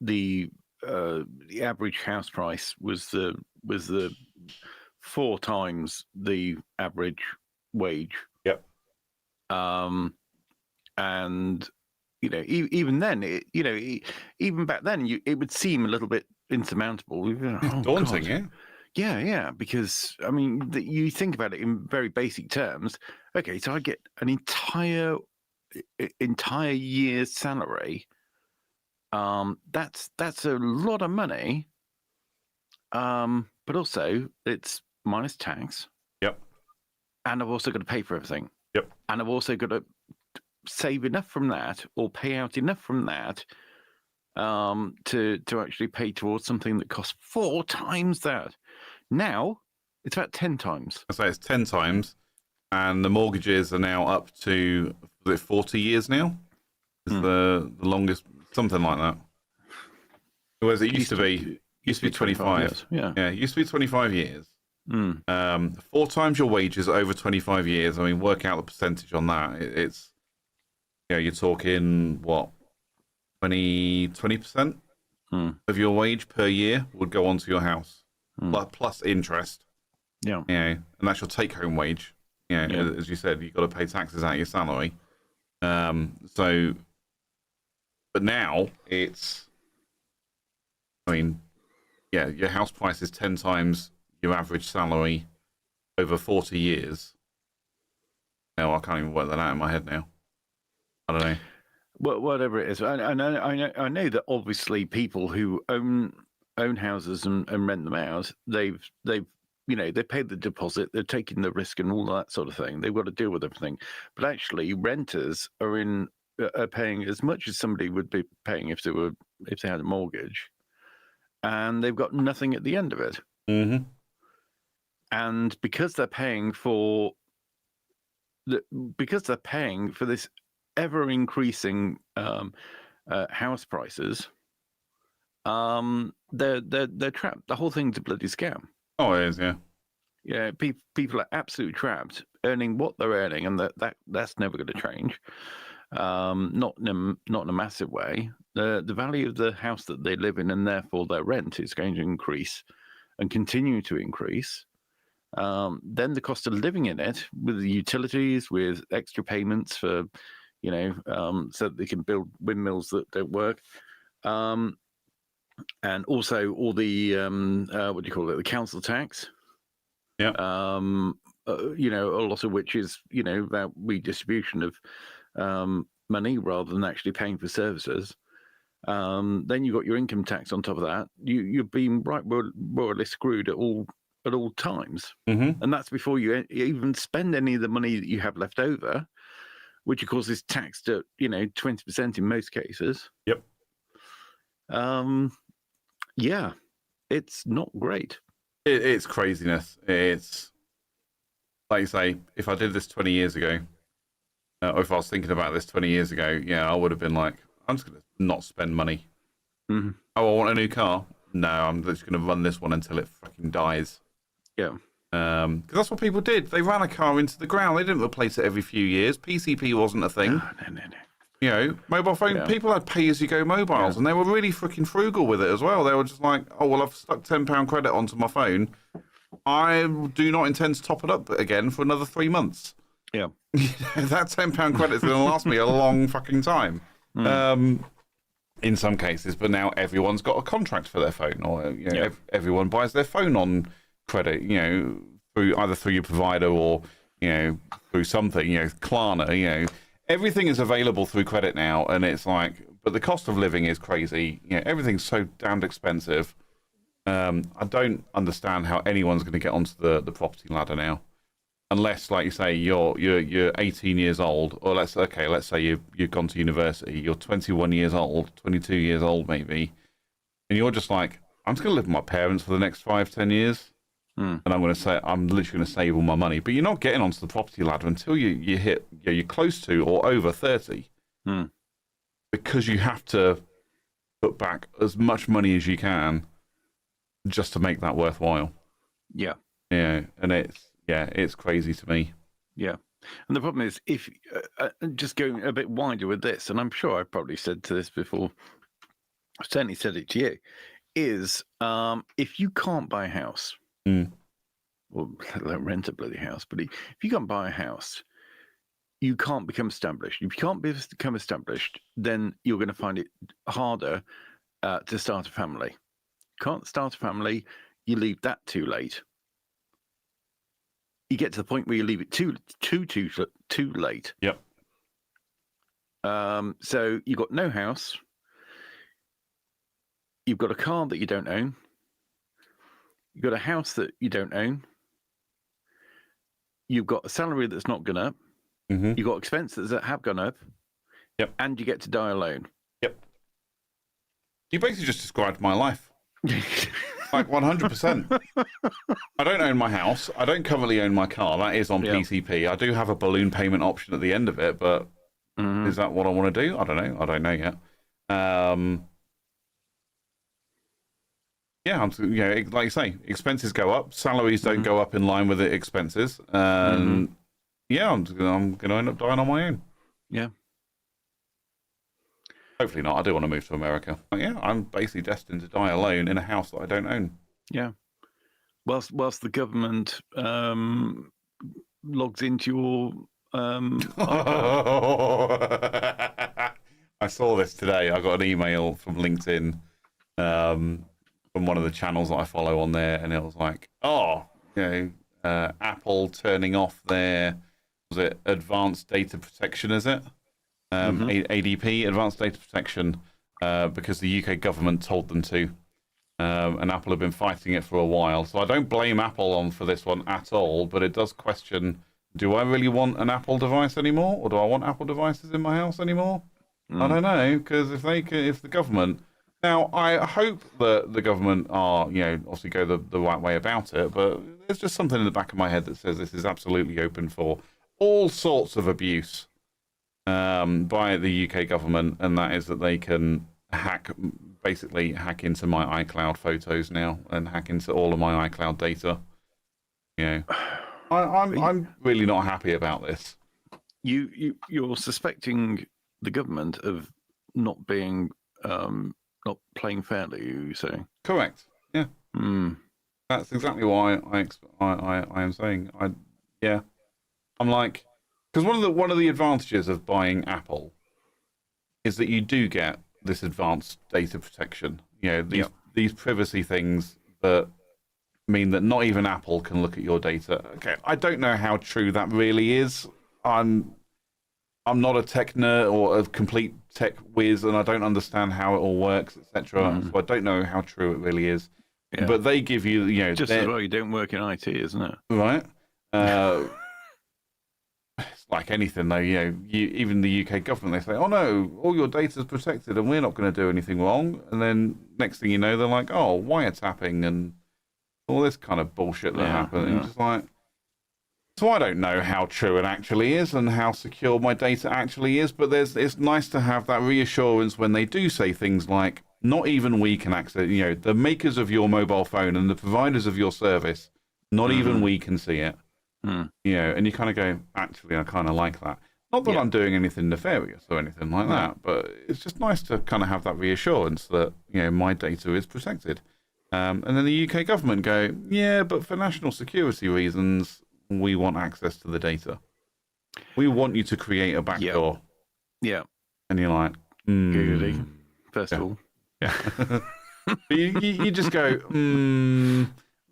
the average house price was the 4 times the average wage.
Yep.
And even then, even back then, it would seem a little bit insurmountable. Oh,
daunting,
God. Yeah, because I mean, you think about it in very basic terms. Okay, so I get an entire year's salary. That's a lot of money. But also it's minus tax.
Yep.
And I've also got to pay for everything.
Yep.
And I've also got to save enough from that, or pay out enough from that, to actually pay towards something that costs 4 times that. Now it's about 10 times.
I say it's 10 times, and the mortgages are now up to 40 years now. Is the longest, something like that. Whereas it used to be 25
years. Yeah,
it used to be 25 years. 4 times your wages over 25 years. I mean, work out the percentage on that. It's you're talking what, 20% of your wage per year would go onto your house, plus interest.
Yeah.
And that's your take-home wage. As you said, you've got to pay taxes out of your salary. But now it's, your house price is 10 times your average salary over 40 years. Now I can't even work that out in my head now. I don't know.
Well, whatever it is, I know that obviously people who own houses and rent them out, they've they paid the deposit, they're taking the risk and all that sort of thing. They've got to deal with everything, but actually, renters are paying as much as somebody would be paying if they had a mortgage, and they've got nothing at the end of it.
Mm-hmm.
And because they're paying for this ever increasing house prices, they're trapped. The whole thing's a bloody scam.
Oh, it is, yeah.
Yeah, people are absolutely trapped, earning what they're earning, and that's never going to change. Not in a massive way. The value of the house that they live in, and therefore their rent, is going to increase and continue to increase. Then the cost of living in it, with the utilities, with extra payments for, so that they can build windmills that don't work, and also all the what do you call it, the council tax.
Yeah.
A lot of which is about redistribution of money rather than actually paying for services. Then you've got your income tax on top of that. You've been more or less screwed at all times.
Mm-hmm.
And that's before you even spend any of the money that you have left over, which of course is taxed at 20% in most cases.
Yep.
Yeah, it's not great.
It's craziness. It's like you say, if I did this 20 years ago, or if I was thinking about this 20 years ago, yeah, I would have been like, I'm just going to not spend money.
Mm-hmm.
Oh, I want a new car. No, I'm just going to run this one until it fucking dies.
Yeah.
Because that's what people did. They ran a car into the ground. They didn't replace it every few years. PCP wasn't a thing.
No.
Mobile phone, people had pay-as-you-go mobiles, and they were really freaking frugal with it as well. They were just like, oh, well, I've stuck £10 credit onto my phone. I do not intend to top it up again for another 3 months.
Yeah.
That £10 credit is going to last me a long fucking time. In some cases, but now everyone's got a contract for their phone, or everyone buys their phone on credit, through your provider or through something, Klarna, everything is available through credit now, and it's like, but the cost of living is crazy. Everything's so damned expensive. I don't understand how anyone's going to get onto the property ladder now, unless, like you say, you're 18 years old, or let's say you've gone to university, you're 21 years old, 22 years old maybe, and you're just like, I'm just going to live with my parents for the next 5-10 years. And I'm literally going to save all my money. But you're not getting onto the property ladder until you hit, you're close to or over 30. Because you have to put back as much money as you can just to make that worthwhile.
Yeah.
Yeah. And it's crazy to me.
Yeah. And the problem is, if just going a bit wider with this, and I'm sure I've probably said to this before, I've certainly said it to you, is if you can't buy a house, or rent a bloody house, but if you can't buy a house, you can't become established. If you can't become established, then you're going to find it harder to start a family. Can't start a family, you leave that too late. You get to the point where you leave it too late.
Yep.
So you've got no house. You've got a car that you don't own. You've got a house that you don't own. You've got a salary that's not gone up.
Mm-hmm.
You've got expenses that have gone up.
Yep.
And you get to die alone.
Yep. You basically just described my life. Like 100%. I don't own my house. I don't currently own my car. That is on PCP. I do have a balloon payment option at the end of it, but is that what I want to do? I don't know. I don't know yet. Yeah, like you say, expenses go up. Salaries don't go up in line with the expenses. And I'm going to end up dying on my own.
Yeah.
Hopefully not. I do want to move to America. But yeah, I'm basically destined to die alone in a house that I don't own.
Yeah. Whilst the government logs into your...
I saw this today. I got an email from LinkedIn from one of the channels that I follow on there, and it was like, Apple turning off their, was it advanced data protection, is it? ADP, Advanced Data Protection, because the UK government told them to. And Apple have been fighting it for a while. So I don't blame Apple for this one at all, but it does question, do I really want an Apple device anymore? Or do I want Apple devices in my house anymore? I don't know, because if the government... Now, I hope that the government are, obviously go the right way about it, but there's just something in the back of my head that says this is absolutely open for all sorts of abuse by the UK government, and that is that they can basically hack into my iCloud photos now and hack into all of my iCloud data. I'm really not happy about this.
You're suspecting the government of not being not playing fairly, you say?
Correct. Yeah. That's exactly why I am saying I'm like, because one of the advantages of buying Apple is that you do get this advanced data protection. These privacy things that mean that not even Apple can look at your data. Okay, I don't know how true that really is. I'm not a tech nerd or a complete tech whiz, and I don't understand how it all works, etc. So I don't know how true it really is. Yeah. But they give you,
just as well you don't work in IT, isn't it?
Right. It's like anything, though. Even the UK government, they say, "Oh no, all your data's protected, and we're not going to do anything wrong." And then next thing you know, they're like, "Oh, wiretapping and all this kind of bullshit that happened." And you're just like. So I don't know how true it actually is and how secure my data actually is, but it's nice to have that reassurance when they do say things like, not even we can access, the makers of your mobile phone and the providers of your service, not even we can see it. And you kind of go, actually, I kind of like that. Not that I'm doing anything nefarious or anything like that, but it's just nice to kind of have that reassurance that, my data is protected. And then the UK government go, yeah, but for national security reasons, we want access to the data. We want you to create a backdoor.
Yeah.
And you're like,
Goody. First of all.
Yeah. But you just go,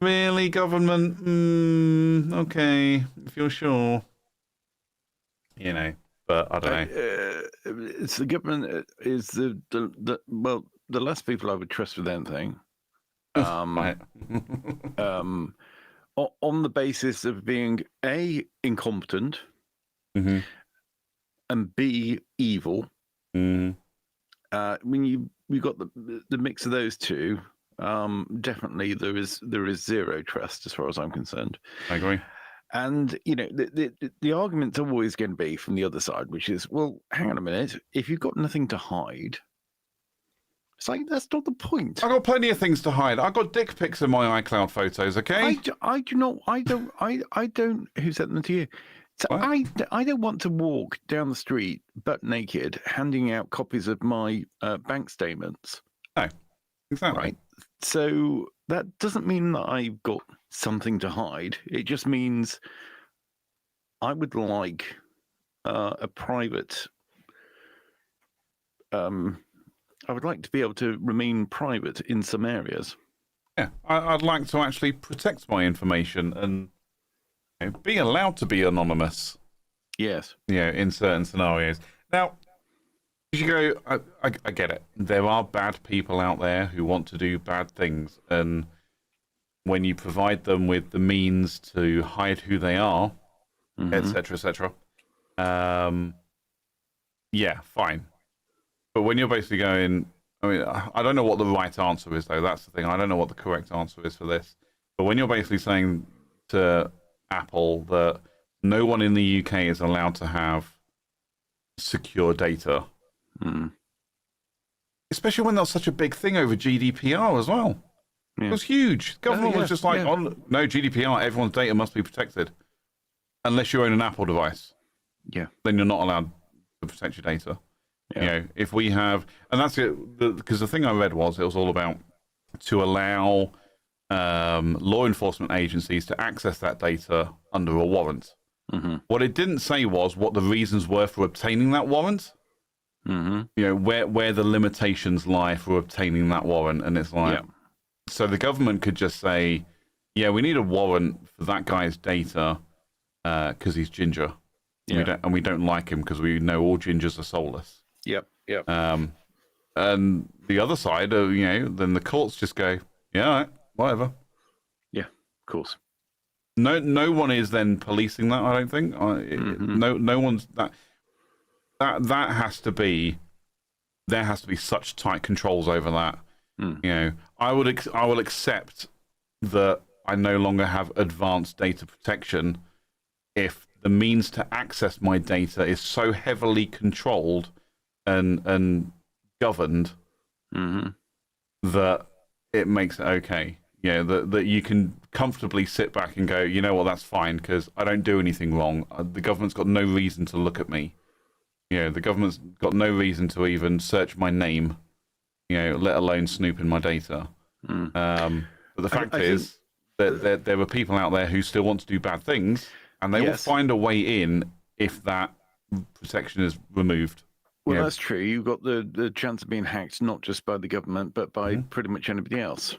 really, government? Okay, if you're sure. But I don't know.
It's the government is the less people I would trust with anything.
Right.
On the basis of being A, incompetent, and B, evil. When you got the mix of those two, definitely there is zero trust as far as I'm concerned.
I agree.
And the argument's always going to be from the other side, which is, well, hang on a minute, if you've got nothing to hide. It's like, that's not the point.
I've got plenty of things to hide. I've got dick pics in my iCloud photos, okay?
I don't, who sent them to you? So I don't want to walk down the street butt naked, handing out copies of my bank statements.
No, exactly.
Right? So that doesn't mean that I've got something to hide. It just means I would like a private... I would like to be able to remain private in some areas.
Yeah, I'd like to actually protect my information and be allowed to be anonymous.
Yes.
In certain scenarios. Now, you go, I get it. There are bad people out there who want to do bad things. And when you provide them with the means to hide who they are, etc., etc., yeah, fine. But when you're basically going, I don't know what the right answer is, though. That's the thing. I don't know what the correct answer is for this. But when you're basically saying to Apple that no one in the UK is allowed to have secure data, especially when that's such a big thing over GDPR as well. Yeah. It was huge. Government was just like, no, GDPR, everyone's data must be protected. Unless you own an Apple device.
Yeah.
Then you're not allowed to protect your data. Yeah. If we have, and that's it, because the thing I read was it was all about to allow law enforcement agencies to access that data under a warrant. What it didn't say was what the reasons were for obtaining that warrant. Where the limitations lie for obtaining that warrant, and it's like, so the government could just say, yeah, we need a warrant for that guy's data because he's ginger.
Yeah.
We don't like him because we know all gingers are soulless.
Yep.
And the other side, then the courts just go, yeah, all right, whatever.
Yeah, of course.
No one is then policing that. I don't think. No one's that has to be. There has to be such tight controls over that. I will accept that I no longer have advanced data protection if the means to access my data is so heavily controlled and governed that it makes it okay. That you can comfortably sit back and go, you know what, that's fine because I don't do anything wrong. The government's got no reason to look at me. The government's got no reason to even search my name, let alone snoop in my data. But the fact is that there are people out there who still want to do bad things, and they will find a way in if that protection is removed.
Well, that's true. You've got the chance of being hacked not just by the government, but by pretty much anybody else.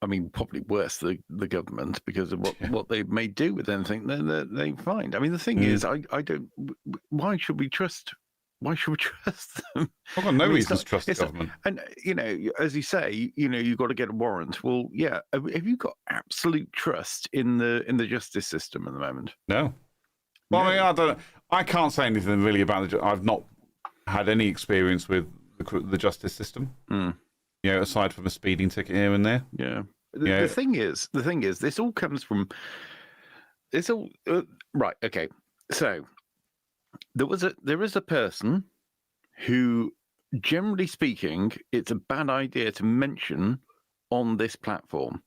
I mean, probably worse the government because of what they may do with anything they find. I mean, the thing is, I don't. Why should we trust? Why should we trust them?
I've got no reason to trust the government.
And as you say, you've got to get a warrant. Well, yeah. Have you got absolute trust in the justice system at the moment?
No. Well, I mean, I don't. I can't say anything really about I've not had any experience with the justice system. Aside from a speeding ticket here and there.
Yeah. The thing is, this all comes from. It's all right. Okay, so there is a person who, generally speaking, it's a bad idea to mention on this platform.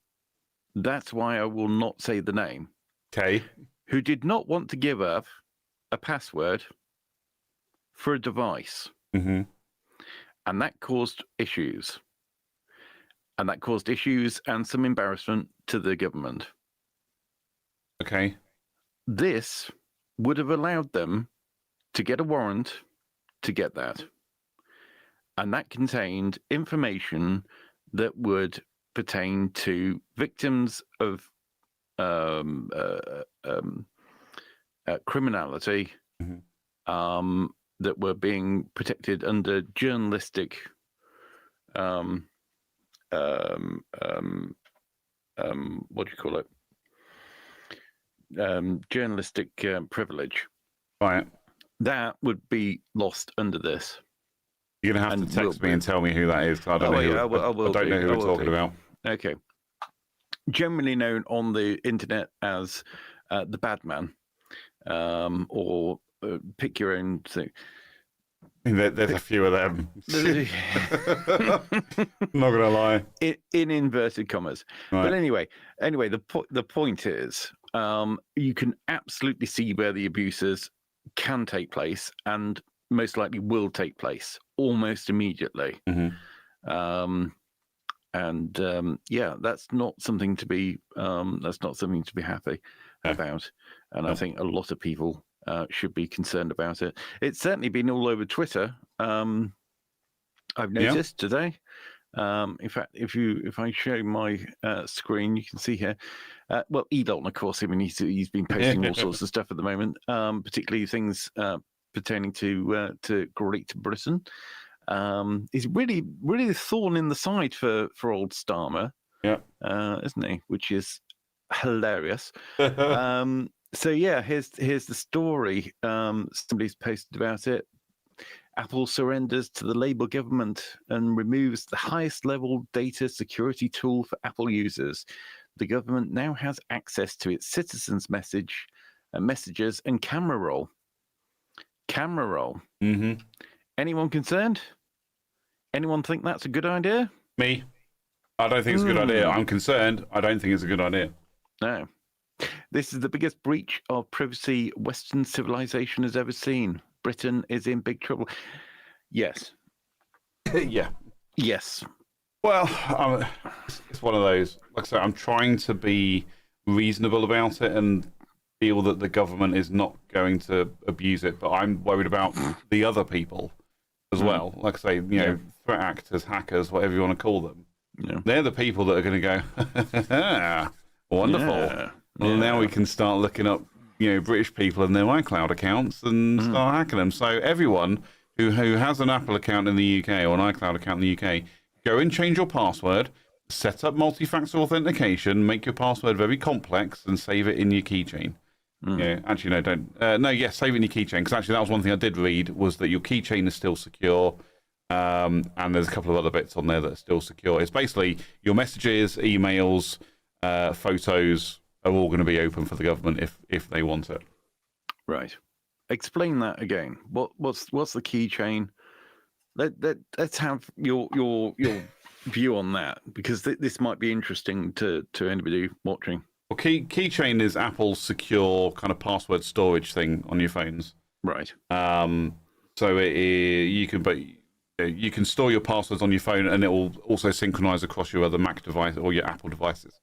That's why I will not say the name.
Okay.
Who did not want to give up a password for a device, and that caused issues. And that caused issues and some embarrassment to the government.
Okay.
This would have allowed them to get a warrant to get that. And that contained information that would pertain to victims of criminality that were being protected under journalistic what do you call it? Journalistic privilege.
Right.
That would be lost under this.
You're gonna have to text me and tell me who that is. I don't know who we're talking about.
Okay. Generally known on the internet as the bad man, or pick your own thing.
There's a few of them. Not gonna lie.
In inverted commas.
Right.
But anyway, the point is, you can absolutely see where the abuses can take place and most likely will take place almost immediately. That's not something to be happy about. And I think a lot of people should be concerned about it. It's certainly been all over Twitter. I've noticed today. In fact, if I show my screen, you can see here. Well, Elon, of course. I mean, he's been posting all sorts of stuff at the moment, particularly things pertaining to Great Britain. He's really a thorn in the side for old Starmer, isn't he? Which is hilarious. So yeah, here's the story. Somebody's posted about it. Apple surrenders to the Labour government and removes the highest level data security tool for Apple users. The government now has access to its citizens' messages and camera roll. Camera roll. Anyone concerned? Anyone think that's a good idea?
Me. I don't think it's a good idea. I'm concerned. I don't think it's a good idea.
No. This is the biggest breach of privacy Western civilization has ever seen. Britain is in big trouble. Yes.
Yeah.
Yes.
Well, it's one of those. Like I say, I'm trying to be reasonable about it and feel that the government is not going to abuse it, but I'm worried about the other people as well. Like I say, threat actors, hackers, whatever you want to call them. Yeah. They're the people that are going to go, wonderful. Yeah. Well, now we can start looking up British people and their iCloud accounts and start hacking them. So everyone who has an Apple account in the UK or an iCloud account in the UK, go and change your password, set up multi-factor authentication, make your password very complex, and save it in your keychain. Yeah, actually, no, don't. Save it in your keychain, because actually that was one thing I did read, was that your keychain is still secure, and there's a couple of other bits on there that are still secure. It's basically your messages, emails, photos are all going to be open for the government if they want it.
Right. Explain that again. What's the keychain? Let's have your view on that, because this might be interesting to anybody watching.
Well, keychain is Apple's secure kind of password storage thing on your phones.
Right.
So you can store your passwords on your phone, and it will also synchronize across your other Mac device or your Apple devices.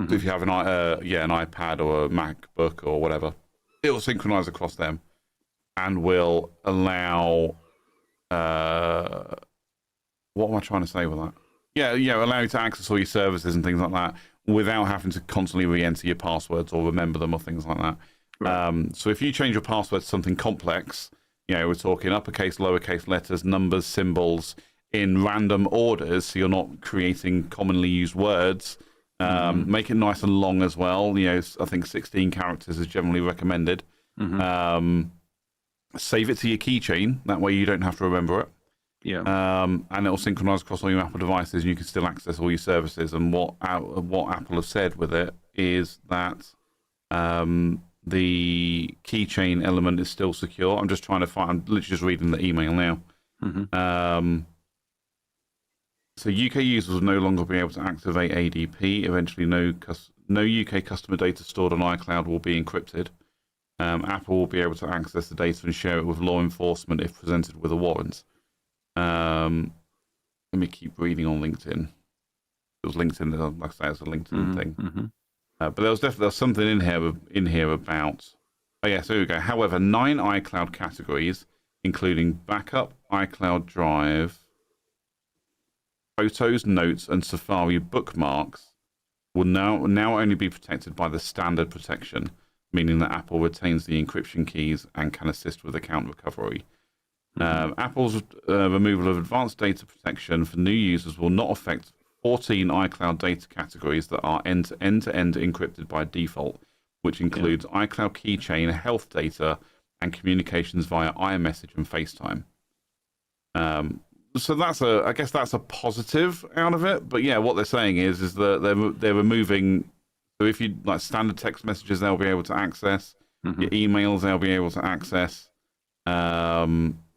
So if you have an iPad or a MacBook or whatever, it will synchronize across them, and will allow. What am I trying to say with that? Yeah, allow you to access all your services and things like that without having to constantly re-enter your passwords or remember them or things like that. Right. So if you change your password to something complex, we're talking uppercase, lowercase letters, numbers, symbols in random orders, so you're not creating commonly used words. Make it nice and long as well. I think 16 characters is generally recommended. Save it to your keychain. That way you don't have to remember it. Yeah. And it'll synchronize across all your Apple devices, and you can still access all your services. And what Apple have said with it is that the keychain element is still secure. I'm just trying to find. I'm literally just reading the email now. So UK users will no longer be able to activate ADP. Eventually, no UK customer data stored on iCloud will be encrypted. Apple will be able to access the data and share it with law enforcement if presented with a warrant. Let me keep reading on LinkedIn. It was LinkedIn, like I say, it's a LinkedIn thing. But there was something in here about. Oh yes, there we go. However, 9 iCloud categories, including backup, iCloud Drive, photos, notes, and Safari bookmarks, will now only be protected by the standard protection, meaning that Apple retains the encryption keys and can assist with account recovery. Apple's removal of advanced data protection for new users will not affect 14 iCloud data categories that are end-to-end encrypted by default, which includes iCloud keychain, health data, and communications via iMessage and FaceTime. So I guess that's a positive out of it. But yeah, what they're saying is that they're removing. So if you like standard text messages, they'll be able to access your emails. They'll be able to access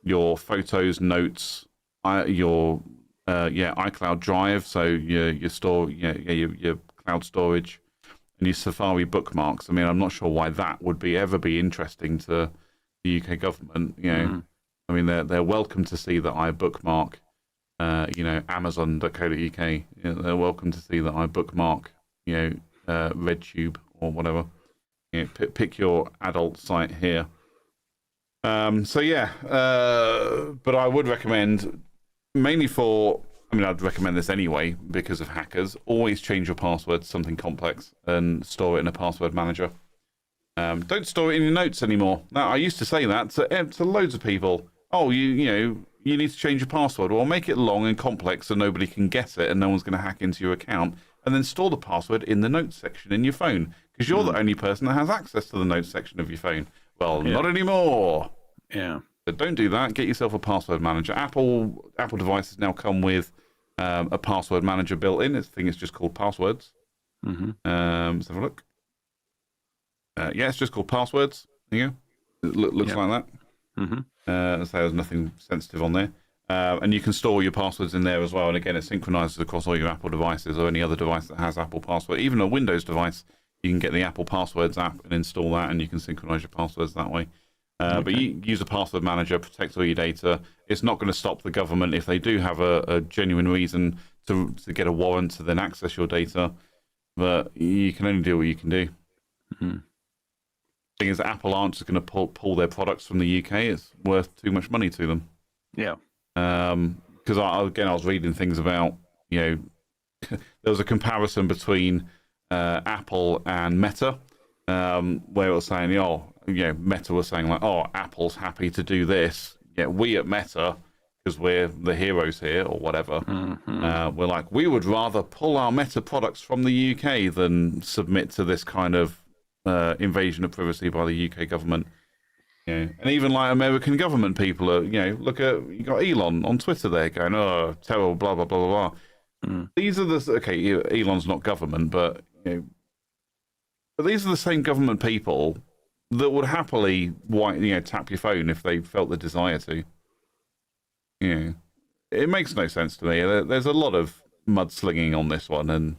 your photos, notes, your iCloud Drive. So your cloud storage, and your Safari bookmarks. I mean, I'm not sure why that would ever be interesting to the UK government. I mean, they're welcome to see that I bookmark, Amazon.co.uk. They're welcome to see that I bookmark, RedTube or whatever. Pick your adult site here. But I would recommend, mainly I'd recommend this anyway because of hackers. Always change your password to something complex and store it in a password manager. Don't store it in your notes anymore. Now, I used to say that to loads of people. Oh, you need to change your password. Well, make it long and complex so nobody can guess it and no one's going to hack into your account. And then store the password in the notes section in your phone, because you're the only person that has access to the notes section of your phone. Well, not anymore.
Yeah.
So don't do that. Get yourself a password manager. Apple devices now come with a password manager built in. This thing is just called Passwords. Let's have a look. It's just called Passwords. There you go. It looks like that. So there's nothing sensitive on there. And you can store your passwords in there as well. And again, it synchronizes across all your Apple devices or any other device that has Apple Password. Even a Windows device, you can get the Apple Passwords app and install that, and you can synchronize your passwords that way. But you use a password manager, protect all your data. It's not going to stop the government if they do have a genuine reason to get a warrant to then access your data. But you can only do what you can do. Thing is, Apple aren't just going to pull their products from the UK. It's worth too much money to them.
Yeah.
Because I was reading things about, there was a comparison between Apple and Meta. where it was saying, Meta was saying like, oh, Apple's happy to do this. Yeah, we at Meta, because we're the heroes here or whatever, we're like, we would rather pull our Meta products from the UK than submit to this kind of invasion of privacy by the UK government. And even like American government people are, look at, you got Elon on Twitter there going, oh, terrible, blah, blah, blah, blah, blah. These are Elon's not government, but, but these are the same government people that would happily, tap your phone if they felt the desire to. It makes no sense to me. There's a lot of mudslinging on this one, and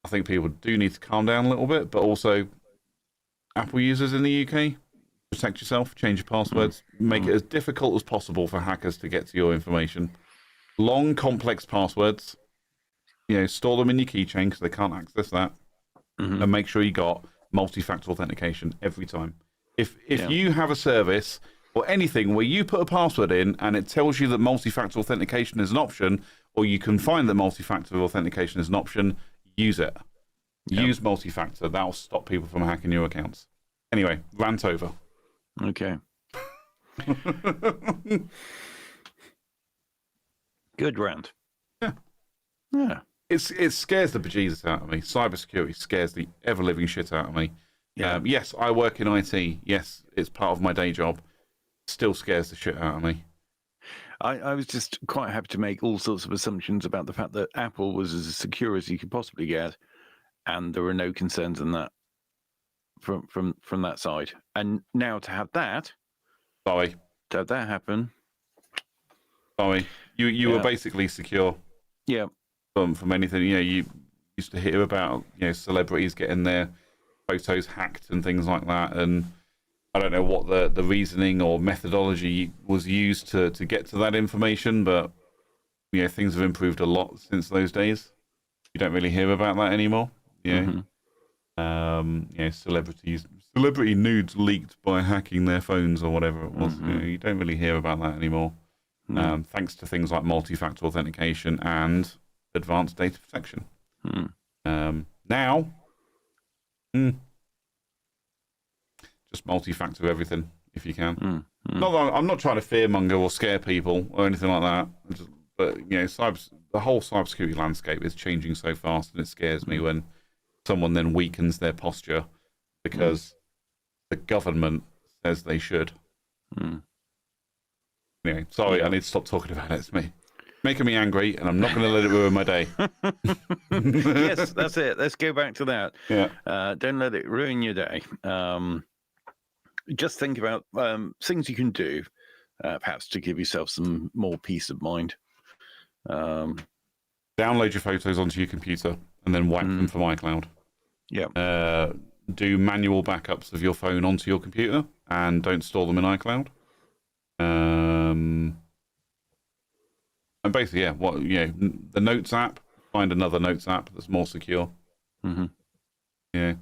I think people do need to calm down a little bit, but also Apple users in the UK, protect yourself, change your passwords, make it as difficult as possible for hackers to get to your information. Long, complex passwords, store them in your keychain because they can't access that, and make sure you got multi-factor authentication every time. If you have a service or anything where you put a password in and it tells you that multi-factor authentication is an option, or you can find that multi-factor authentication is an option, use it. Use multi-factor. That'll stop people from hacking your accounts. Anyway, rant over.
Okay. Good rant. Yeah.
It scares the bejesus out of me. Cybersecurity scares the ever-living shit out of me.
Yeah.
Yes, I work in IT. Yes, it's part of my day job. Still scares the shit out of me.
I was just quite happy to make all sorts of assumptions about the fact that Apple was as secure as you could possibly get, and there were no concerns in that from that side. And now to have that happen.
Sorry, you were basically secure.
Yeah.
From anything, you used to hear about celebrities getting their photos hacked and things like that, and I don't know what the reasoning or methodology was used to get to that information, but things have improved a lot since those days. You don't really hear about that anymore. Celebrity nudes leaked by hacking their phones or whatever it was. You don't really hear about that anymore. Thanks to things like multi-factor authentication and advanced data protection. Now, just multi-factor everything if you can. Not that I'm not trying to fearmonger or scare people or anything like that. But the whole cybersecurity landscape is changing so fast, and it scares me when someone then weakens their posture because the government says they should. Anyway, sorry, I need to stop talking about it. It's me making me angry, and I'm not going to let it ruin my day.
Yes, that's it. Let's go back to that.
Yeah.
Don't let it ruin your day. Just think about things you can do, perhaps to give yourself some more peace of mind.
Download your photos onto your computer and then wipe them from iCloud.
Yeah.
Do manual backups of your phone onto your computer and don't store them in iCloud. And basically, the Notes app. Find another Notes app that's more secure. Yeah.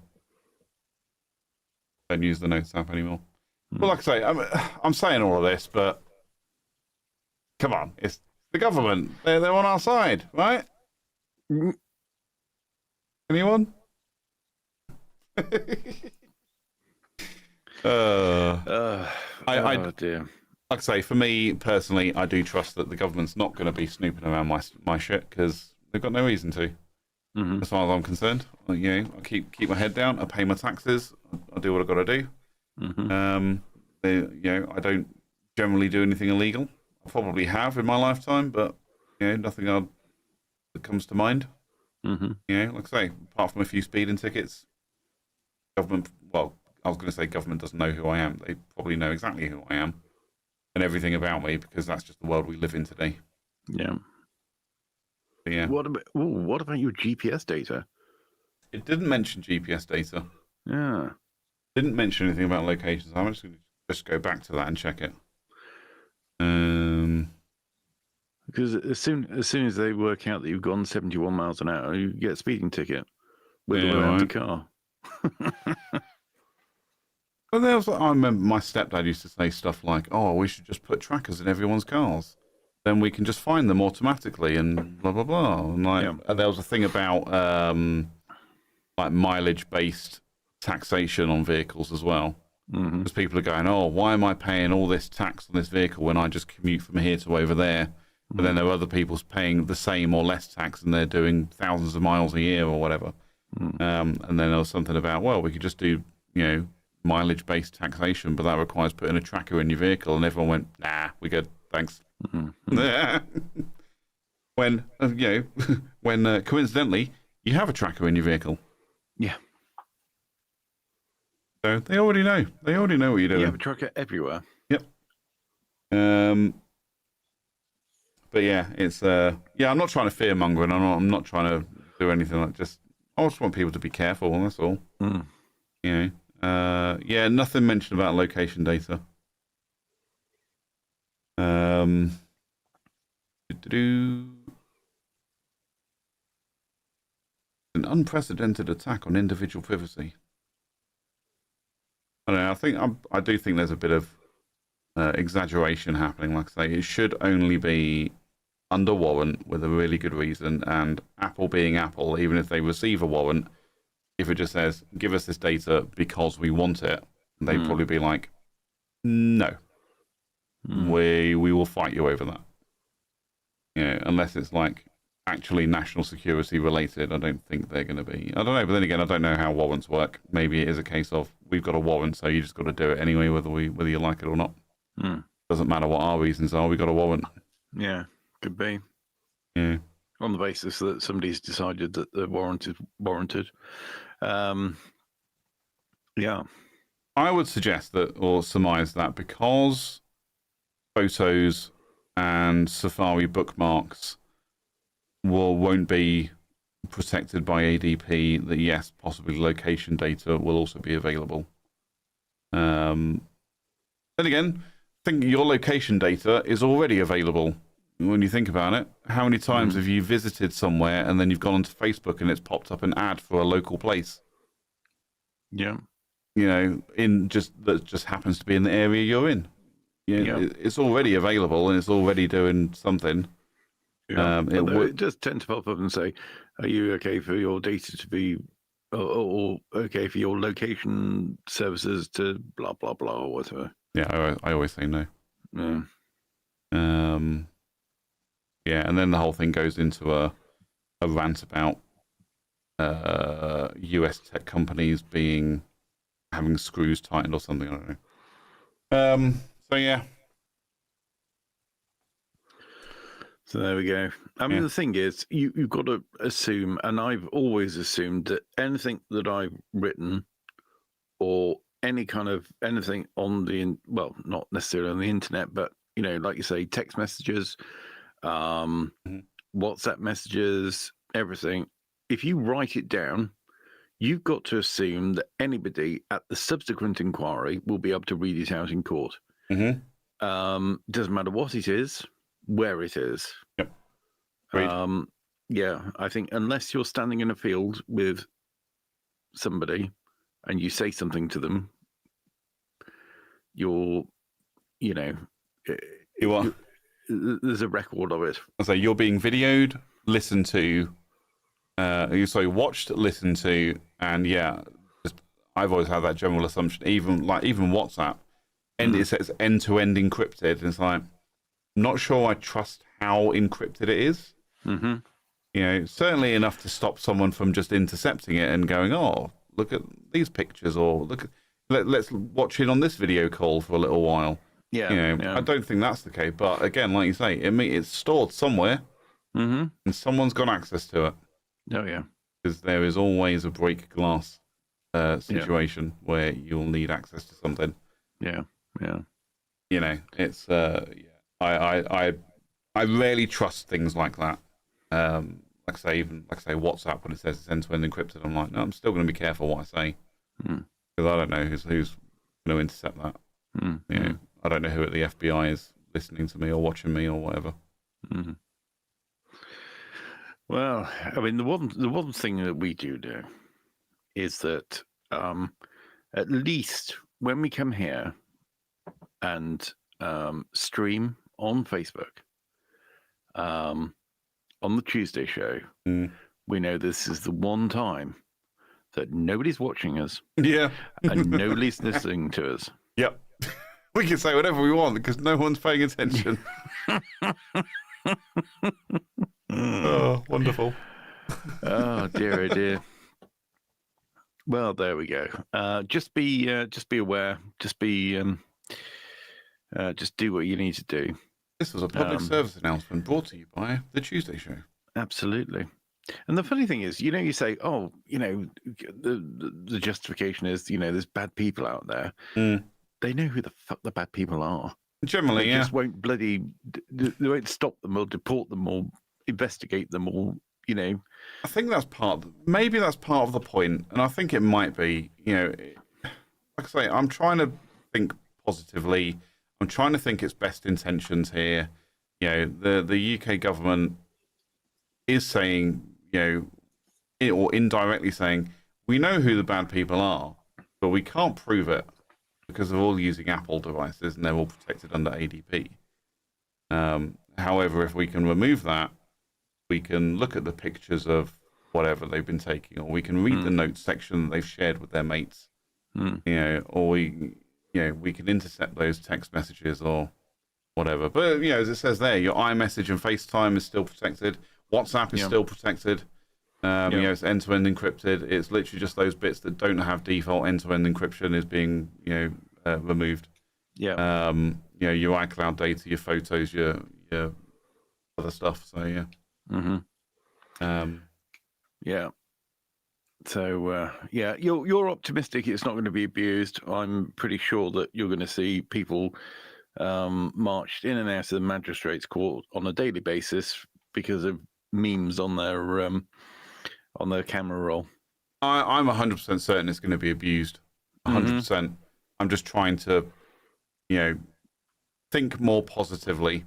Don't use the Notes app anymore. Well, like I say, I'm saying all of this, but come on, it's the government. They're on our side, right? Anyone?
Dear.
Like I say, for me personally, I do trust that the government's not going to be snooping around my shit because they've got no reason to. As far as I'm concerned, I keep my head down. I pay my taxes. I do what I've got to do. I don't generally do anything illegal. I probably have in my lifetime, but nothing that comes to mind. Like I say, apart from a few speeding tickets, government. Well, I was going to say government doesn't know who I am. They probably know exactly who I am and everything about me because that's just the world we live in today.
Yeah.
But yeah.
What about your GPS data?
It didn't mention GPS data.
Yeah.
Didn't mention anything about locations. I'm just going to just go back to that and check it.
Because as soon as they work out that you've gone 71 miles an hour, you get a speeding ticket with or without a car.
Well, I remember my stepdad used to say stuff like, "Oh, we should just put trackers in everyone's cars, then we can just find them automatically," and blah blah blah. And there was a thing about like mileage-based taxation on vehicles as well.
Mm-hmm.
Because people are going, oh, why am I paying all this tax on this vehicle when I just commute from here to over there? But then there are other people paying the same or less tax, and they're doing thousands of miles a year or whatever. And then there was something about, well, we could just do, mileage-based taxation, but that requires putting a tracker in your vehicle. And everyone went, nah, we're good, thanks. When, when coincidentally, you have a tracker in your vehicle.
Yeah.
So they already know. They already know what you're doing.
You have a tracker everywhere.
Yep. But yeah, it's I'm not trying to fearmonger, and I'm not trying to do anything like I just want people to be careful, and that's all. Nothing mentioned about location data. An unprecedented attack on individual privacy. I don't know. I do think there's a bit of exaggeration happening. Like I say, it should only be under warrant with a really good reason, and Apple being Apple, even if they receive a warrant, if it just says, give us this data because we want it, they'd probably be like, no, we will fight you over that. Unless it's like actually national security related, I don't think they're going to be. I don't know, but then again, I don't know how warrants work. Maybe it is a case of, we've got a warrant, so you just got to do it anyway, whether you like it or not. Doesn't matter what our reasons are, we got a warrant.
Yeah, could be.
Yeah.
On the basis that somebody's decided that the warrant is warranted. Yeah.
I would suggest that, or surmise that, because photos and Safari bookmarks won't be protected by ADP, that yes, possibly location data will also be available. Then again, I think your location data is already available when you think about it. How many times have you visited somewhere and then you've gone onto Facebook and it's popped up an ad for a local place?
Yeah.
That just happens to be in the area you're in. It's already available and it's already doing something.
Yeah. It does tend to pop up and say, are you okay for your data to be, or okay for your location services to blah, blah, blah, or whatever.
Yeah, I always say no.
Yeah.
And then the whole thing goes into a rant about US tech companies having screws tightened or something. I don't know. So yeah.
So there we go. I mean, the thing is, you've got to assume, and I've always assumed, that anything that I've written or anything on not necessarily on the internet, but, like you say, text messages, WhatsApp messages, everything. If you write it down, you've got to assume that anybody at the subsequent inquiry will be able to read it out in court. Doesn't matter what it is, where it is.
Yep.
I think unless you're standing in a field with somebody and you say something to them, you are. There's a record of it.
So you're being videoed, listened to, watched, listened to, and I've always had that general assumption. Even WhatsApp, and it says end-to-end encrypted, and it's like, I'm not sure I trust how encrypted it is. Certainly enough to stop someone from just intercepting it and going, oh, look at these pictures, or let's watch it on this video call for a little while. I don't think that's the case. But again, like you say, it's stored somewhere, and someone's got access to it.
Oh yeah,
because there is always a break glass situation where you'll need access to something.
Yeah.
It's I rarely trust things like that. Like I say, WhatsApp, when it says it's end-to-end encrypted, I'm like, no, I'm still going to be careful what I say, because I don't know who's going to intercept that. I don't know who at the FBI is listening to me or watching me or whatever.
Well, I mean, the one thing that we do is that at least when we come here and stream on Facebook on the Tuesday show, we know this is the one time that nobody's watching us
Yeah.
and nobody's listening to us.
Yep. We can say whatever we want because no one's paying attention. Oh, wonderful.
Oh dear, oh dear. Well, there we go. Just be aware. Just do what you need to do.
This was a public service announcement brought to you by The Tuesday Show.
Absolutely. And the funny thing is, you say, oh, the justification is, there's bad people out there.
Mm.
They know who the fuck the bad people are.
Generally,
they
yeah.
just won't they won't stop them or deport them or investigate them or,
I think maybe that's part of the point. And I think it might be, like I say, I'm trying to think positively. I'm trying to think it's best intentions here. The UK government is saying, or indirectly saying, we know who the bad people are, but we can't prove it because they're all using Apple devices and they're all protected under ADP. However, if we can remove that, we can look at the pictures of whatever they've been taking, or we can read the notes section that they've shared with their mates, or we can intercept those text messages or whatever. But, as it says there, your iMessage and FaceTime is still protected. WhatsApp is still protected. It's end-to-end encrypted. It's literally just those bits that don't have default end-to-end encryption is being, removed.
yeah.
Your iCloud data, your photos, your other stuff. So yeah.
Mm-hmm. Yeah. So you're optimistic it's not going to be abused. I'm pretty sure that you're going to see people marched in and out of the magistrates' court on a daily basis because of memes on their camera roll.
I'm 100% certain it's going to be abused. 100%. I'm just trying to, think more positively.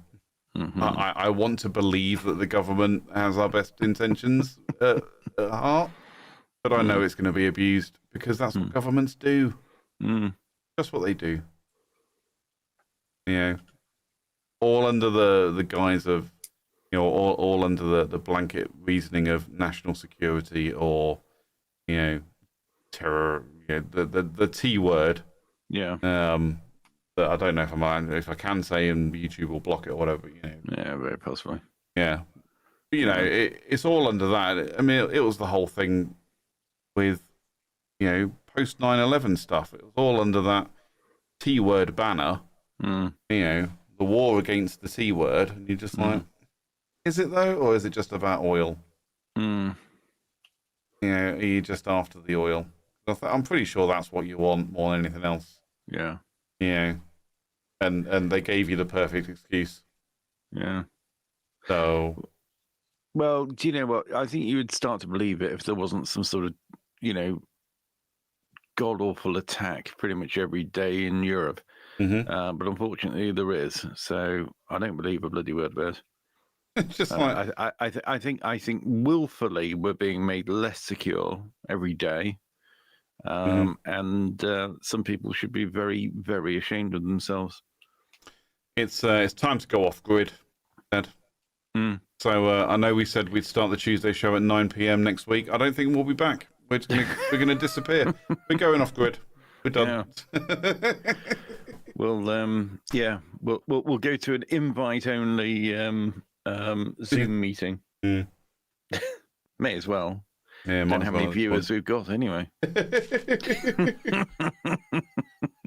I want to believe that the government has our best intentions at heart, but I know it's going to be abused because that's what governments do. That's what they do. All under the guise of, all under the blanket reasoning of national security or, terror. The T word.
Yeah.
That I don't know if I can say, and YouTube will block it or whatever.
Yeah, very possibly.
Yeah. But, it's all under that. I mean, it was the whole thing with, post 9/11 stuff. It was all under that T word banner. The war against the T word, and you're just like, is it though, or is it just about oil? Are you just after the oil? I'm pretty sure that's what you want more than anything else.
Yeah.
And they gave you the perfect excuse.
Yeah.
So,
well, do you know what? I think you would start to believe it if there wasn't some sort of, god awful attack pretty much every day in Europe. But unfortunately, there is. So I don't believe a bloody word of it.
just like
I think willfully we're being made less secure every day. And some people should be very, very ashamed of themselves.
It's time to go off grid, Ed. So I know we said we'd start the Tuesday show at 9 p.m. next week. I don't think we'll be back. We're gonna disappear. We're going off grid. We're done.
Yeah. We'll go to an invite only Zoom meeting. May as well.
Yeah,
Don't know how many viewers we've got anyway.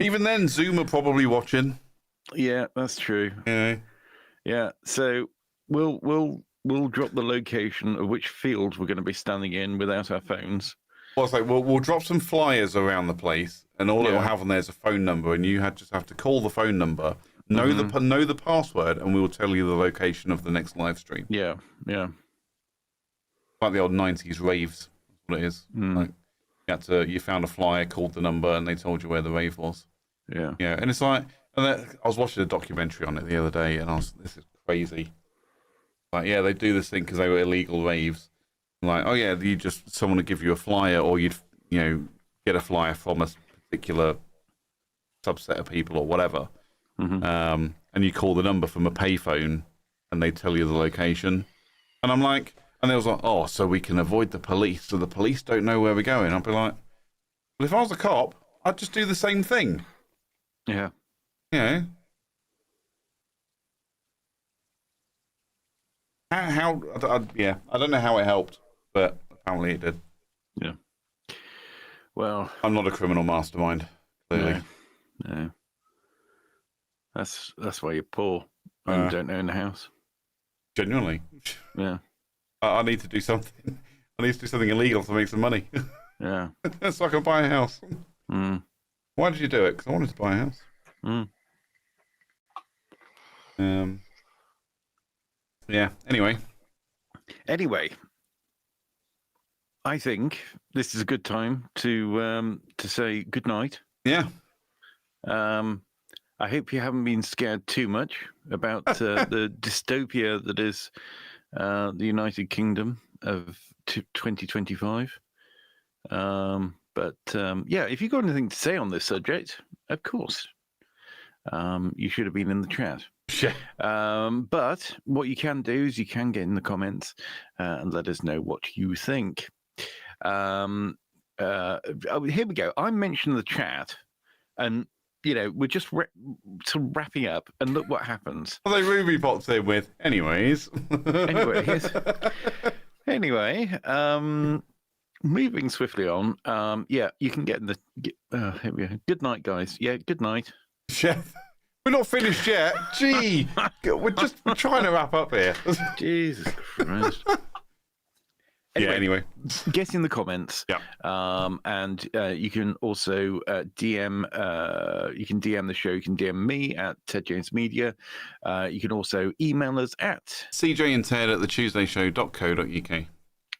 Even then, Zoom are probably watching.
Yeah, that's true. Yeah. So we'll drop the location of which field we're going to be standing in without our phones.
Well, it's like we'll drop some flyers around the place, and all it will have on there is a phone number, and you just have to call the phone number, know the password, and we will tell you the location of the next live stream.
Yeah.
Like the old 90s raves, that's what it is. Like you found a flyer, called the number, and they told you where the rave was.
Yeah.
And it's like, I was watching a documentary on it the other day, and this is crazy. Like, they do this thing because they were illegal raves. Like, someone would give you a flyer, or you'd, get a flyer from a particular subset of people or whatever. And you call the number from a payphone, and they tell you the location. And I'm like, And they was like, oh, so we can avoid the police, so the police don't know where we're going. I'd be like, well, if I was a cop, I'd just do the same thing.
Yeah.
You know? Yeah, I don't know how it helped, but apparently it did.
Yeah. Well,
I'm not a criminal mastermind, clearly.
No. That's why you're poor and don't own a house.
Genuinely.
Yeah.
I need to do something. I need to do something illegal to make some money.
Yeah.
So I can buy a house.
Mm.
Why did you do it? Because I wanted to buy a house. Yeah. Anyway,
I think this is a good time to say good night.
yeah.
I hope you haven't been scared too much about the dystopia that is the United Kingdom of 2025. But if you've got anything to say on this subject, of course, you should have been in the chat.
Yeah.
But what you can do is you can get in the comments and let us know what you think. Here we go. I mentioned the chat, and we're just sort of wrapping up, and look what happens.
Well, they Ruby pops in with, anyways.
Anyway, moving swiftly on. You can get in the. Here we go. Good night, guys. Yeah, good night.
Chef, we're not finished yet. Gee, we're trying to wrap up here.
Jesus Christ.
Anyway.
Get in the comments.
Yeah.
And you can also DM. You can DM the show. You can DM me at Ted James Media. You can also email us at
CJ and Ted at thetuesdayshow.co.uk.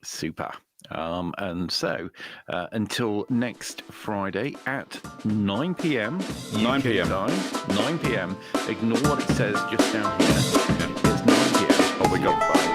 Super. And so until next Friday at 9 p.m.
9 p.m.
time, 9 p.m. Ignore what it says just down here. It's 9 p.m.
Oh, we got.